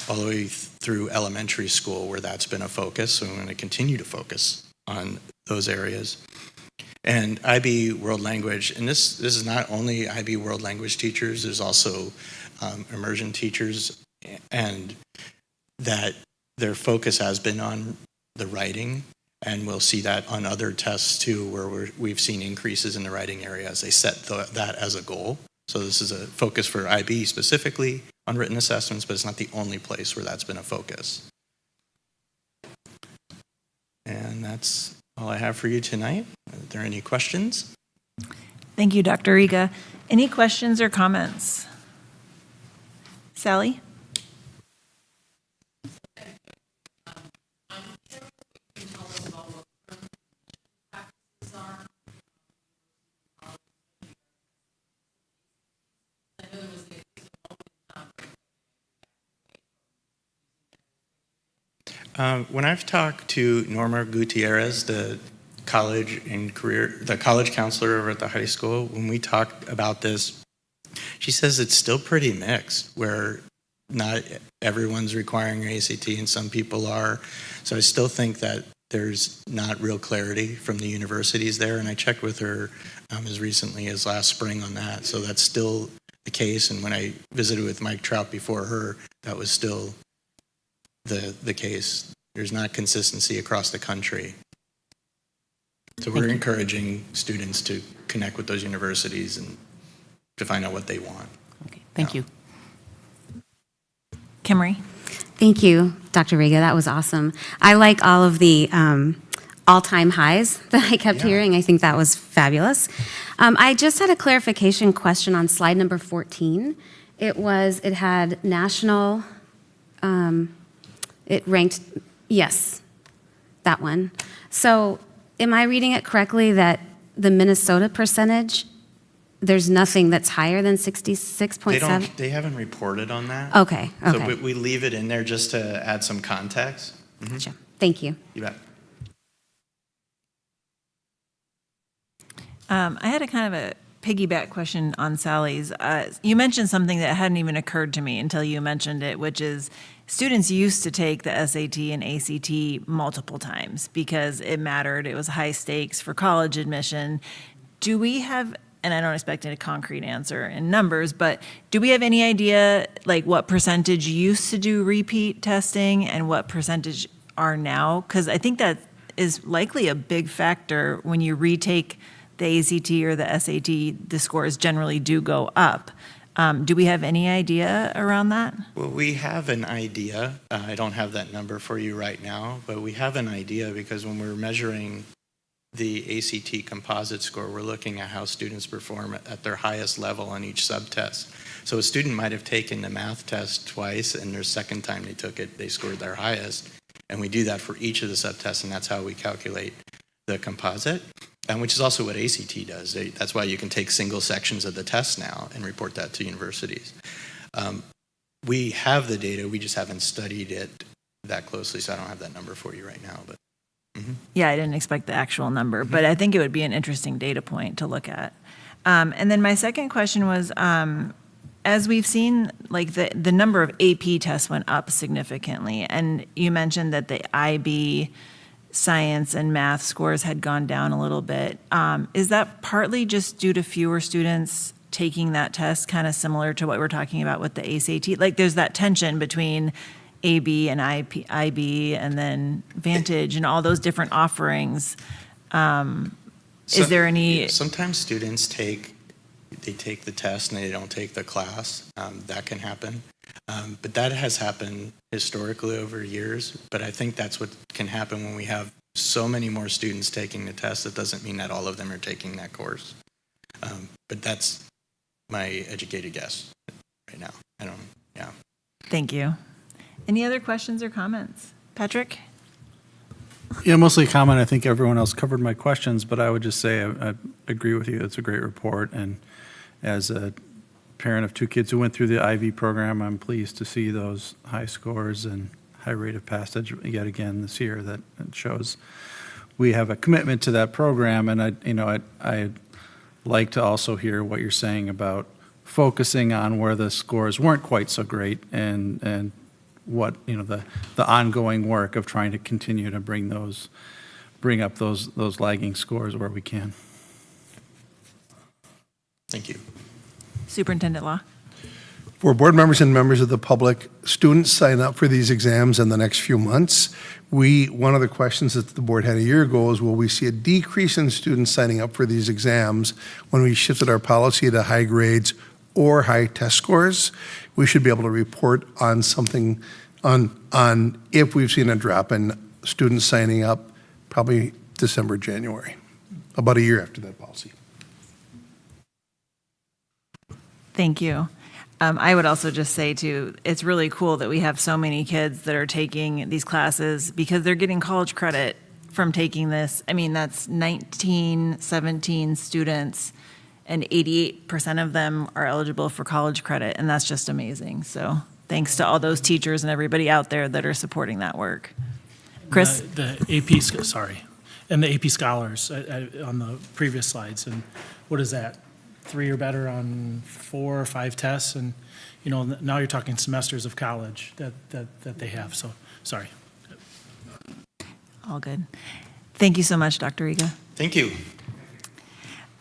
all the way through elementary school, where that's been a focus, so I'm going to continue to focus on those areas. And IB World Language, and this is not only IB World Language teachers, there's also immersion teachers, and that their focus has been on the writing, and we'll see that on other tests too, where we've seen increases in the writing area as they set that as a goal. So this is a focus for IB specifically on written assessments, but it's not the only place where that's been a focus. And that's all I have for you tonight. Are there any questions? Thank you, Dr. Riga. Any questions or comments? Sally? When I've talked to Norma Gutierrez, the college counselor over at the high school, when we talk about this, she says it's still pretty mixed, where not everyone's requiring an ACT and some people are. So I still think that there's not real clarity from the universities there, and I checked with her as recently as last spring on that. So that's still the case, and when I visited with Mike Trout before her, that was still the case. There's not consistency across the country. So we're encouraging students to connect with those universities and to find out what they want. Okay, thank you. Kimmery? Thank you, Dr. Riga. That was awesome. I like all of the all-time highs that I kept hearing. I think that was fabulous. I just had a clarification question on slide number 14. It had national, it ranked, yes, that one. So am I reading it correctly that the Minnesota percentage, there's nothing that's higher than 66.7? They haven't reported on that. Okay. So we leave it in there just to add some context. Mm-hmm. Gotcha. Thank you. You bet. I had a kind of a piggyback question on Sally's. You mentioned something that hadn't even occurred to me until you mentioned it, which is students used to take the SAT and ACT multiple times because it mattered. It was high stakes for college admission. Do we have, and I don't expect a concrete answer in numbers, but do we have any idea like what percentage used to do repeat testing and what percentage are now? Because I think that is likely a big factor when you retake the ACT or the SAT, the scores generally do go up. Do we have any idea around that? Well, we have an idea. I don't have that number for you right now, but we have an idea because when we're measuring the ACT composite score, we're looking at how students perform at their highest level on each subtest. So a student might have taken the math test twice, and their second time they took it, they scored their highest. And we do that for each of the subtests, and that's how we calculate the composite, which is also what ACT does. That's why you can take single sections of the test now and report that to universities. We have the data, we just haven't studied it that closely, so I don't have that number for you right now. But Yeah, I didn't expect the actual number, but I think it would be an interesting data point to look at. And then my second question was, as we've seen, like the number of AP tests went up significantly, and you mentioned that the IB science and math scores had gone down a little bit. Is that partly just due to fewer students taking that test, kind of similar to what we're talking about with the ACT? Like there's that tension between AB and IB and then Vantage and all those different offerings. Is there any... Sometimes students take the test and they don't take the class. That can happen. But that has happened historically over years. But I think that's what can happen when we have so many more students taking the test. That doesn't mean that all of them are taking that course. But that's my educated guess right now. Yeah. Thank you. Any other questions or comments? Patrick? Yeah, mostly a comment. I think everyone else covered my questions, but I would just say I agree with you. It's a great report. And as a parent of two kids who went through the IV program, I'm pleased to see those high scores and high rate of passage yet again this year. That it shows we have a commitment to that program. And I'd like to also hear what you're saying about focusing on where the scores weren't quite so great and what the ongoing work of trying to continue to bring up those lagging scores where we can. Thank you. Superintendent Law. For board members and members of the public, students sign up for these exams in the next few months. One of the questions that the board had a year ago is, will we see a decrease in students signing up for these exams when we shifted our policy to high grades or high test scores? We should be able to report on something on if we've seen a drop in students signing up, probably December, January, about a year after that policy. Thank you. I would also just say too, it's really cool that we have so many kids that are taking these classes because they're getting college credit from taking this. I mean, that's 17 students and 88% of them are eligible for college credit, and that's just amazing. So thanks to all those teachers and everybody out there that are supporting that work. Chris? The AP, sorry, and the AP scholars on the previous slides, and what is that? 3 or better on 4 or 5 tests, and now you're talking semesters of college that they have. So sorry. All good. Thank you so much, Dr. Riga. Thank you.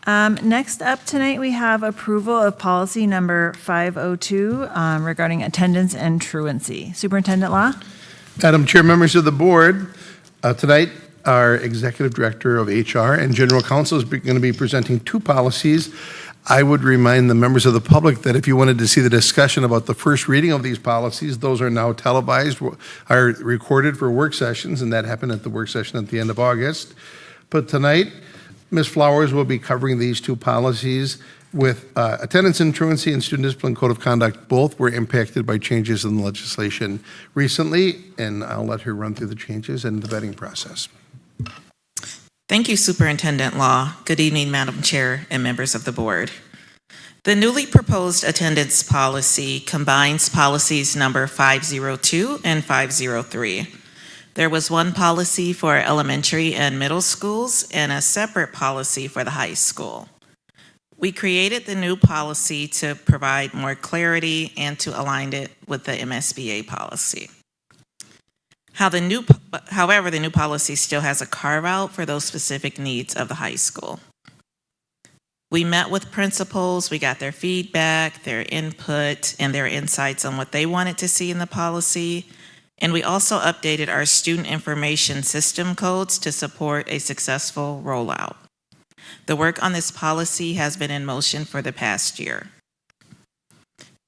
Next up tonight, we have approval of policy number 502 regarding attendance and truancy. Superintendent Law? Madam Chair, members of the board, tonight our Executive Director of HR and General Counsel is going to be presenting 2 policies. I would remind the members of the public that if you wanted to see the discussion about the first reading of these policies, those are now televised, are recorded for work sessions, and that happened at the work session at the end of August. But tonight, Ms. Flowers will be covering these 2 policies with attendance and truancy and student discipline code of conduct. Both were impacted by changes in the legislation recently, and I'll let her run through the changes and the vetting process. Thank you, Superintendent Law. Good evening, Madam Chair and members of the board. The newly proposed attendance policy combines policies number 502 and 503. There was one policy for elementary and middle schools and a separate policy for the high school. We created the new policy to provide more clarity and to align it with the MSBA policy. However, the new policy still has a carve-out for those specific needs of the high school. We met with principals, we got their feedback, their input, and their insights on what they wanted to see in the policy, And we also updated our student information system codes to support a successful rollout. The work on this policy has been in motion for the past year.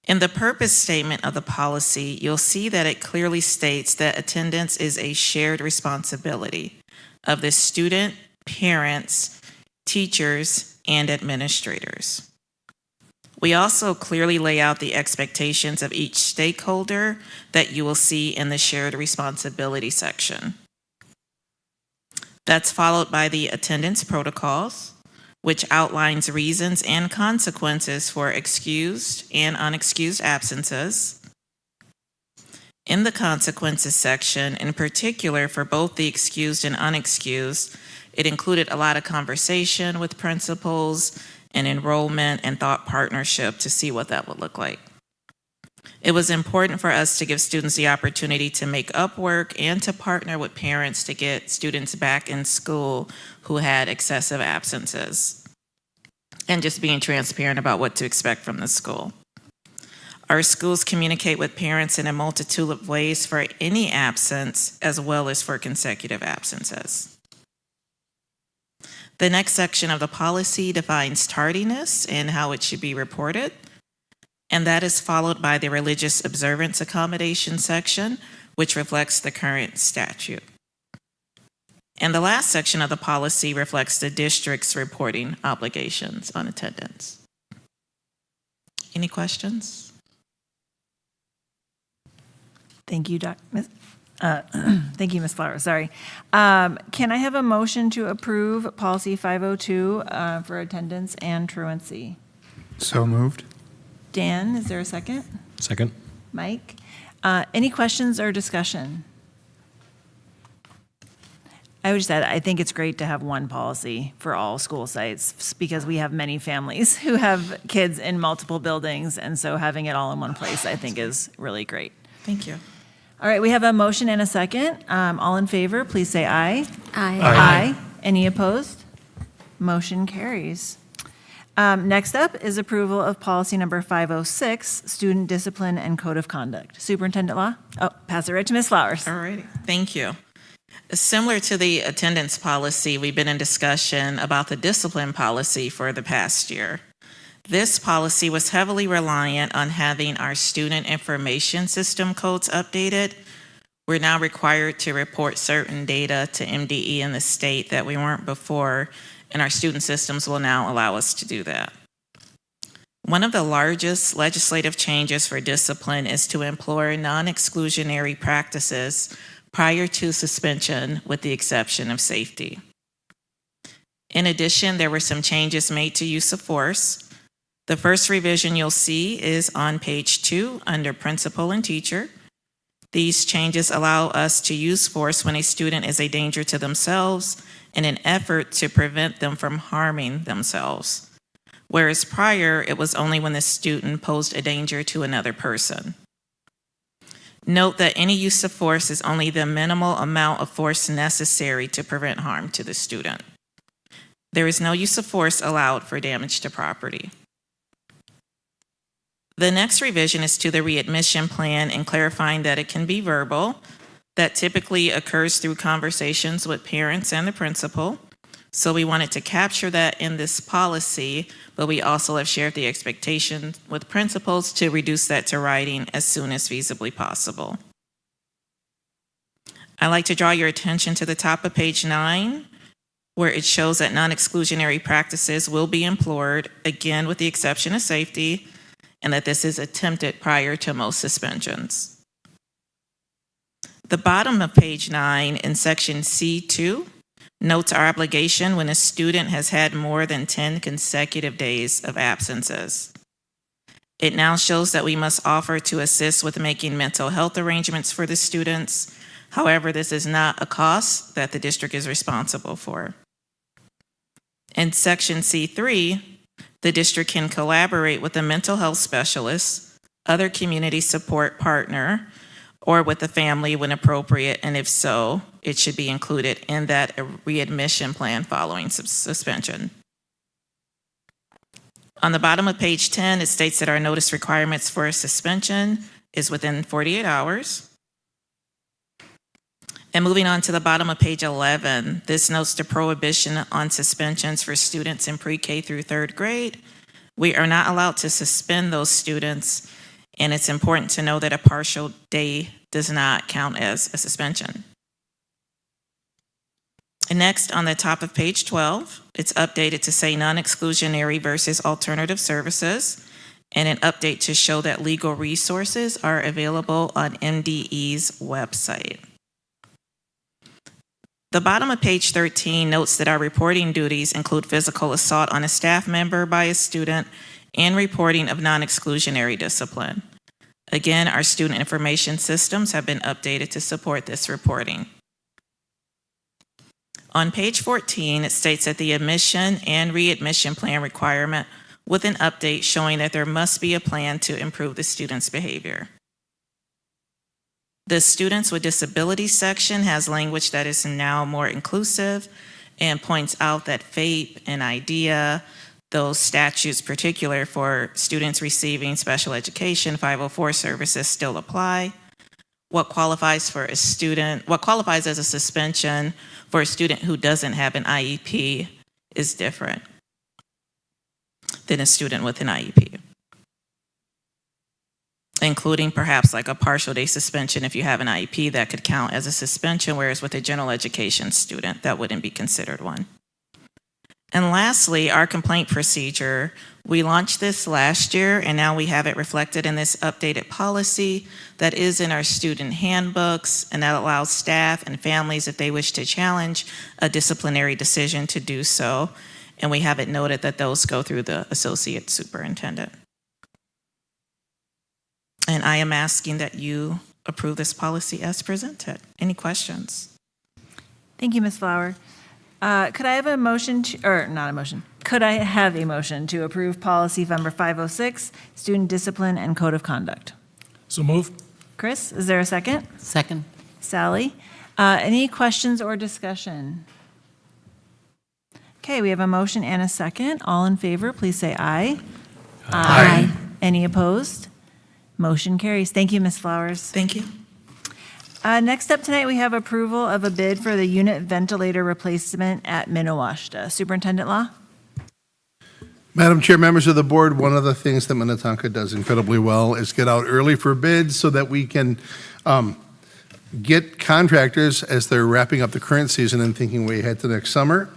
In the purpose statement of the policy, you'll see that it clearly states that attendance is a shared responsibility of the student, parents, teachers, and administrators. We also clearly lay out the expectations of each stakeholder that you will see in the shared responsibility section. That's followed by the attendance protocols, which outlines reasons and consequences for excused and unexcused absences. In the consequences section, in particular for both the excused and unexcused, it included a lot of conversation with principals and enrollment and thought partnership to see what that would look like. It was important for us to give students the opportunity to make up work and to partner with parents to get students back in school who had excessive absences, and just being transparent about what to expect from the school. Our schools communicate with parents in a multitude of ways for any absence as well as for consecutive absences. The next section of the policy defines tardiness and how it should be reported, and that is followed by the religious observance accommodation section, which reflects the current statute. And the last section of the policy reflects the district's reporting obligations on attendance. Any questions? Thank you, thank you, Ms. Flowers. Sorry. Can I have a motion to approve policy 502 for attendance and truancy? So moved. Dan, is there a second? Second. Mike? Any questions or discussion? I would just add, I think it's great to have one policy for all school sites because we have many families who have kids in multiple buildings, and so having it all in one place I think is really great. Thank you. All right, we have a motion and a second. All in favor, please say aye. Aye. Aye. Any opposed? Motion carries. Next up is approval of policy number 506, student discipline and code of conduct. Superintendent Law? Oh, pass it right to Ms. Flowers. All righty. Thank you. Similar to the attendance policy, we've been in discussion about the discipline policy for the past year. This policy was heavily reliant on having our student information system codes updated. We're now required to report certain data to MDE in the state that we weren't before, and our student systems will now allow us to do that. One of the largest legislative changes for discipline is to employ non-exclusionary practices prior to suspension, with the exception of safety. In addition, there were some changes made to use of force. The first revision you'll see is on page 2 under principal and teacher. These changes allow us to use force when a student is a danger to themselves in an effort to prevent them from harming themselves, whereas prior it was only when the student posed a danger to another person. Note that any use of force is only the minimal amount of force necessary to prevent harm to the student. There is no use of force allowed for damage to property. The next revision is to the readmission plan and clarifying that it can be verbal. That typically occurs through conversations with parents and the principal. So we wanted to capture that in this policy, but we also have shared the expectation with principals to reduce that to writing as soon as feasibly possible. I'd like to draw your attention to the top of page 9, where it shows that non-exclusionary practices will be employed, again with the exception of safety, and that this is attempted prior to most suspensions. The bottom of page 9 in section C2 notes our obligation when a student has had more than 10 consecutive days of absences. It now shows that we must offer to assist with making mental health arrangements for the students. However, this is not a cost that the district is responsible for. In section C3, the district can collaborate with a mental health specialist, other community support partner, or with the family when appropriate, and if so, it should be included in that readmission plan following suspension. On the bottom of page 10, it states that our notice requirements for a suspension is within 48 hours. And moving on to the bottom of page 11, this notes the prohibition on suspensions for students in pre-K through third grade. We are not allowed to suspend those students, and it's important to know that a partial day does not count as a suspension. And next, on the top of page 12, it's updated to say non-exclusionary versus alternative services, and an update to show that legal resources are available on MDE's website. The bottom of page 13 notes that our reporting duties include physical assault on a staff member by a student and reporting of non-exclusionary discipline. Again, our student information systems have been updated to support this reporting. On page 14, it states that the admission and readmission plan requirement with an update showing that there must be a plan to improve the student's behavior. The Students with Disabilities section has language that is now more inclusive and points out that VIII and IDEA, those statutes particular for students receiving special education 504 services still apply. What qualifies as a suspension for a student who doesn't have an IEP is different than a student with an IEP, including perhaps like a partial day suspension. If you have an IEP, that could count as a suspension, whereas with a general education student, that wouldn't be considered one. And lastly, our complaint procedure. We launched this last year, and now we have it reflected in this updated policy that is in our student handbooks, and that allows staff and families, if they wish to challenge a disciplinary decision, to do so. And we have it noted that those go through the associate superintendent. And I am asking that you approve this policy as presented. Any questions? Thank you, Ms. Flower. Could I have a motion to, or not a motion, could I have a motion to approve policy number 506, student discipline and code of conduct? So move. Chris, is there a second? Second. Sally, any questions or discussion? Okay, we have a motion and a second. All in favor, please say aye. Aye. Any opposed? Motion carries. Thank you, Ms. Flowers. Thank you. Next up tonight, we have approval of a bid for the unit ventilator replacement at Minnewashta. Superintendent Law? Madam Chair, members of the board, one of the things that Minnetonka does incredibly well is get out early for bids so that we can get contractors as they're wrapping up the current season and thinking way ahead to next summer.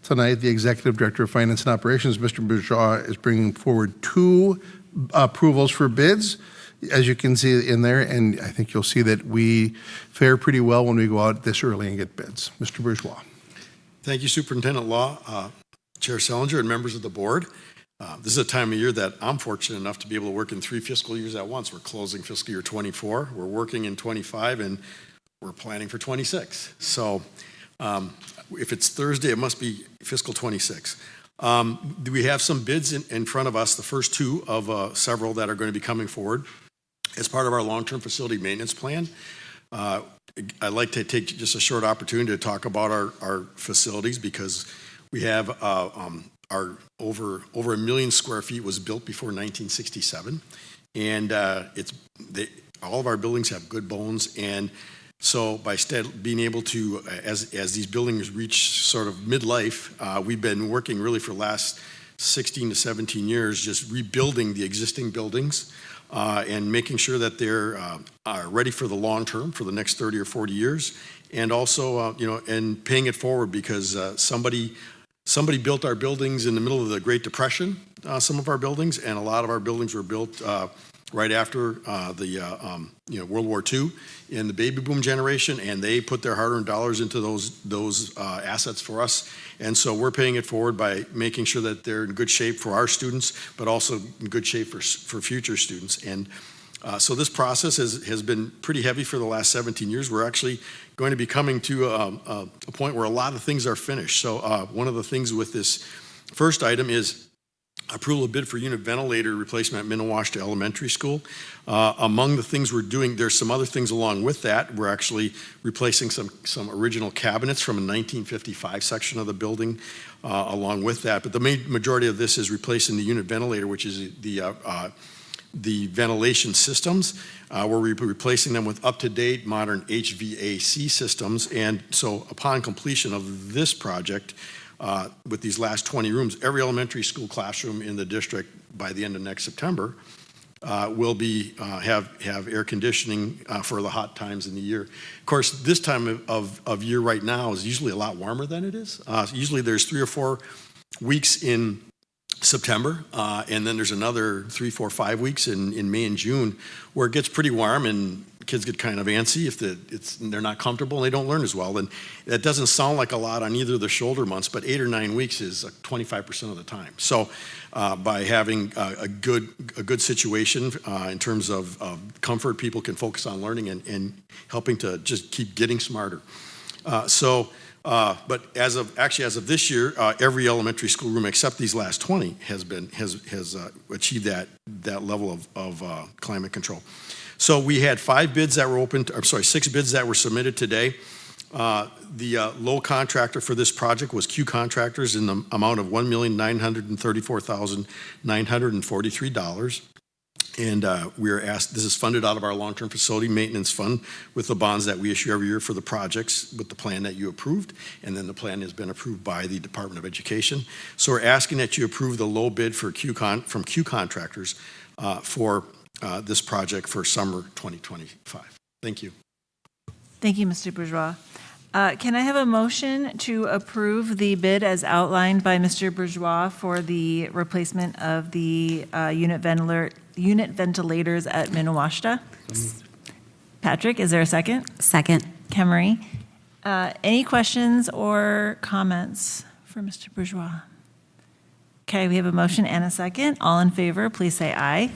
Tonight, the Executive Director of Finance and Operations, Mr. Bourgeois, is bringing forward 2 approvals for bids, as you can see in there, and I think you'll see that we fare pretty well when we go out this early and get bids. Mr. Bourgeois. Thank you, Superintendent Law, Chair Sellinger, and members of the board. This is a time of year that I'm fortunate enough to be able to work in 3 fiscal years at once. We're closing fiscal year 24, we're working in 25, and we're planning for 26. So if it's Thursday, it must be fiscal 26. We have some bids in front of us, the first 2 of several that are going to be coming forward as part of our long-term facility maintenance plan. I'd like to take just a short opportunity to talk about our facilities, because we have our over 1 million square feet was built before 1967, and all of our buildings have good bones. And so by being able to, as these buildings reach sort of midlife, we've been working really for the last 16 to 17 years, just rebuilding the existing buildings and making sure that they're ready for the long term, for the next 30 or 40 years, and also, and paying it forward, because somebody built our buildings in the middle of the Great Depression, some of our buildings, and a lot of our buildings were built right after World War II in the baby boom generation, and they put their hard-earned dollars into those assets for us. And so we're paying it forward by making sure that they're in good shape for our students, but also in good shape for future students. And so this process has been pretty heavy for the last 17 years. We're actually going to be coming to a point where a lot of things are finished. So one of the things with this first item is approval of bid for unit ventilator replacement at Minnewashta Elementary School. Among the things we're doing, there's some other things along with that. We're actually replacing some original cabinets from a 1955 section of the building along with that. But the main majority of this is replacing the unit ventilator, which is the the ventilation systems. We're replacing them with up-to-date modern HVAC systems. And so upon completion of this project, with these last 20 rooms, every elementary school classroom in the district by the end of next September will be have air conditioning for the hot times in the year. Of course, this time of year right now is usually a lot warmer than it is. Usually there's 3 or 4 weeks in September, and then there's another 3, 4, 5 weeks in May and June where it gets pretty warm and kids get kind of antsy if they're not comfortable and they don't learn as well. And that doesn't sound like a lot on either of the shoulder months, but 8 or 9 weeks is 25% of the time. So by having a good situation in terms of comfort, people can focus on learning and helping to just keep getting smarter. But as of this year, every elementary school room except these last 20 has achieved that level of climate control. So we had 6 bids that were submitted today. The low contractor for this project was Q Contractors in the amount of $1,934,943. And we are asked, this is funded out of our long-term facility maintenance fund with the bonds that we issue every year for the projects with the plan that you approved. And then the plan has been approved by the Department of Education. So we're asking that you approve the low bid for from Q Contractors for this project for summer 2025. Thank you. Thank you, Mr. Bourgeois. Can I have a motion to approve the bid as outlined by Mr. Bourgeois for the replacement of the unit ventilators at Minnewashta? Patrick, is there a second? Second. Kemery. Any questions or comments for Mr. Bourgeois? Okay, we have a motion and a second. All in favor, please say aye.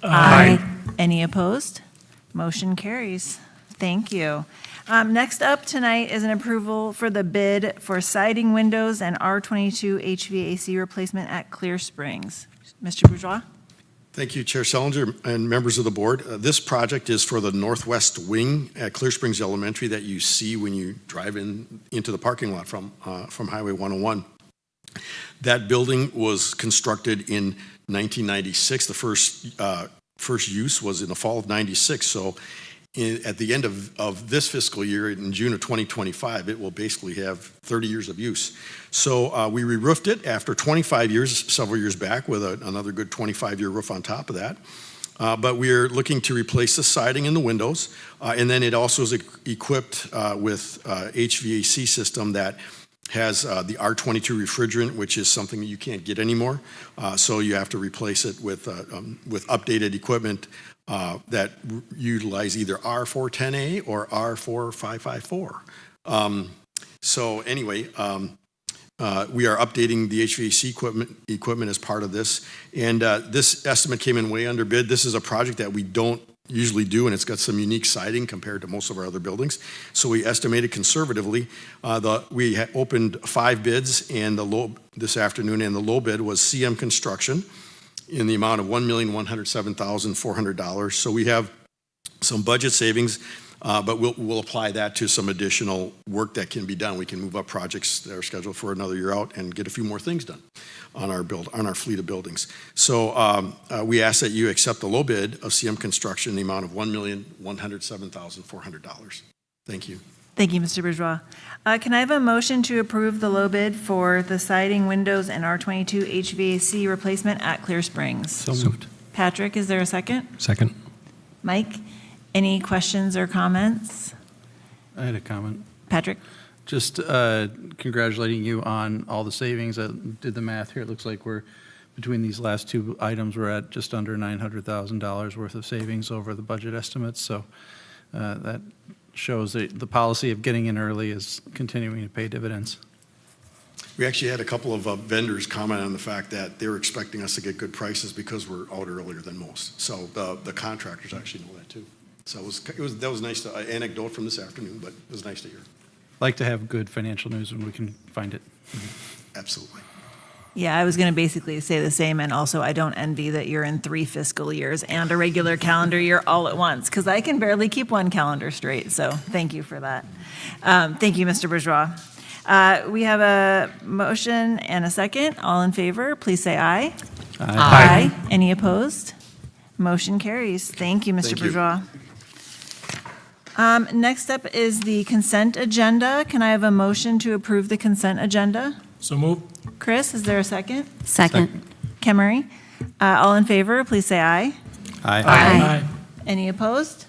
Aye. Any opposed? Motion carries. Thank you. Next up tonight is an approval for the bid for siding windows and R22 HVAC replacement at Clear Springs. Mr. Bourgeois? Thank you, Chair Sellinger and members of the board. This project is for the northwest wing at Clear Springs Elementary that you see when you drive into the parking lot from Highway 101. That building was constructed in 1996. The first use was in the fall of 96. So at the end of this fiscal year, in June of 2025, it will basically have 30 years of use. So we re-roofed it after 25 years, several years back, with another good 25-year roof on top of that. But we're looking to replace the siding and the windows. And then it also is equipped with HVAC system that has the R22 refrigerant, which is something that you can't get anymore. So you have to replace it with updated equipment that utilize either R410A or R4554. So anyway, we are updating the HVAC equipment as part of this. And this estimate came in way under bid. This is a project that we don't usually do, and it's got some unique siding compared to most of our other buildings. So we estimated conservatively. We opened 5 bids and this afternoon, and the low bid was CM Construction in the amount of $1,107,400. So we have some budget savings, but we'll apply that to some additional work that can be done. We can move up projects that are scheduled for another year out and get a few more things done on our fleet of buildings. So we ask that you accept the low bid of CM Construction in the amount of $1,107,400. Thank you. Thank you, Mr. Bourgeois. Can I have a motion to approve the low bid for the siding, windows, and R22 HVAC replacement at Clear Springs? So moved. Patrick, is there a second? Second. Mike, any questions or comments? I had a comment. Patrick? Just congratulating you on all the savings. I did the math here. It looks like we're, between these last 2 items, we're at just under $900,000 worth of savings over the budget estimates. So that shows that the policy of getting in early is continuing to pay dividends. We actually had a couple of vendors comment on the fact that they were expecting us to get good prices because we're out earlier than most. So the contractors actually know that too. So that was nice, anecdote from this afternoon, but it was nice to hear. Like to have good financial news when we can find it. Absolutely. Yeah, I was going to basically say the same, and also I don't envy that you're in 3 fiscal years and a regular calendar year all at once, because I can barely keep one calendar straight, so thank you for that. Thank you, Mr. Bourgeois. We have a motion and a second. All in favor, please say aye. Aye. Any opposed? Motion carries. Thank you, Mr. Thank you. Bourgeois. Next up is the consent agenda. Can I have a motion to approve the consent agenda? So move. Chris, is there a second? Second. Kemery? All in favor, please say aye. Aye. Any opposed?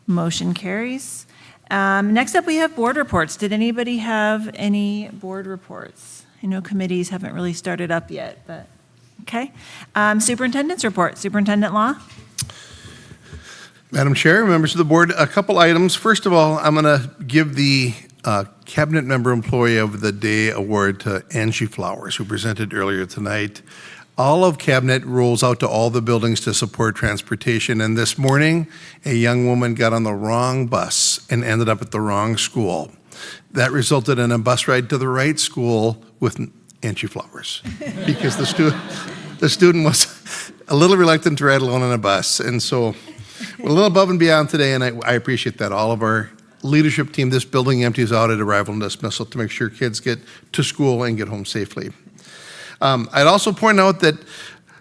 Motion carries. Next up, we have board reports. Did anybody have any board reports? I know committees haven't really started up yet, but, okay. Superintendent's report. Superintendent Law? Madam Chair, members of the board, a couple items. First of all, I'm going to give the Cabinet Member Employee of the Day award to Angie Flowers, who presented earlier tonight. All of Cabinet rolls out to all the buildings to support transportation, and this morning, a young woman got on the wrong bus and ended up at the wrong school. That resulted in a bus ride to the right school with Angie Flowers, because the student was a little reluctant to ride alone on a bus, and so we're a little above and beyond today, and I appreciate that. All of our leadership team, this building empties out at arrival and dismissal to make sure kids get to school and get home safely. I'd also point out that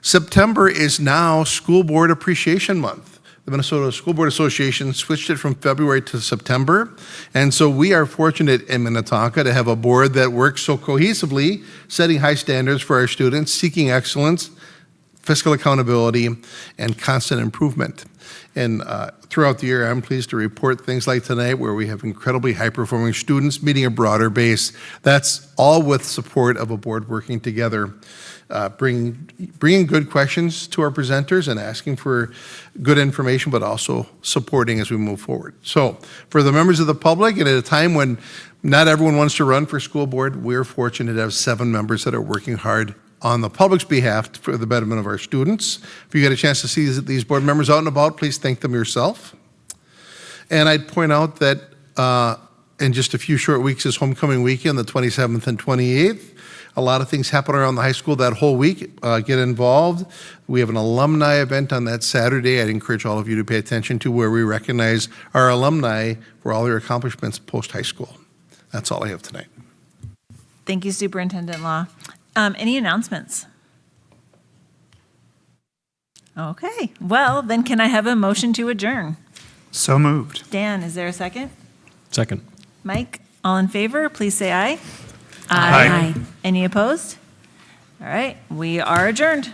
September is now School Board Appreciation Month. The Minnesota School Board Association switched it from February to September, and so we are fortunate in Minnetonka to have a board that works so cohesively, setting high standards for our students, seeking excellence, fiscal accountability, and constant improvement. And throughout the year, I'm pleased to report things like tonight where we have incredibly high-performing students meeting a broader base. That's all with support of a board working together, bringing good questions to our presenters and asking for good information, but also supporting as we move forward. So for the members of the public, and at a time when not everyone wants to run for school board, we're fortunate to have 7 members that are working hard on the public's behalf for the betterment of our students. If you get a chance to see these board members out and about, please thank them yourself. And I'd point out that in just a few short weeks is homecoming weekend, the 27th and 28th. A lot of things happen around the high school that whole week. Get involved. We have an alumni event on that Saturday. I'd encourage all of you to pay attention to, where we recognize our alumni for all their accomplishments post-high school. That's all I have tonight. Thank you, Superintendent Law. Any announcements? Okay, well, then can I have a motion to adjourn? So moved. Dan, is there a second? Second. Mike, all in favor, please say aye. Aye. Any opposed? All right, we are adjourned.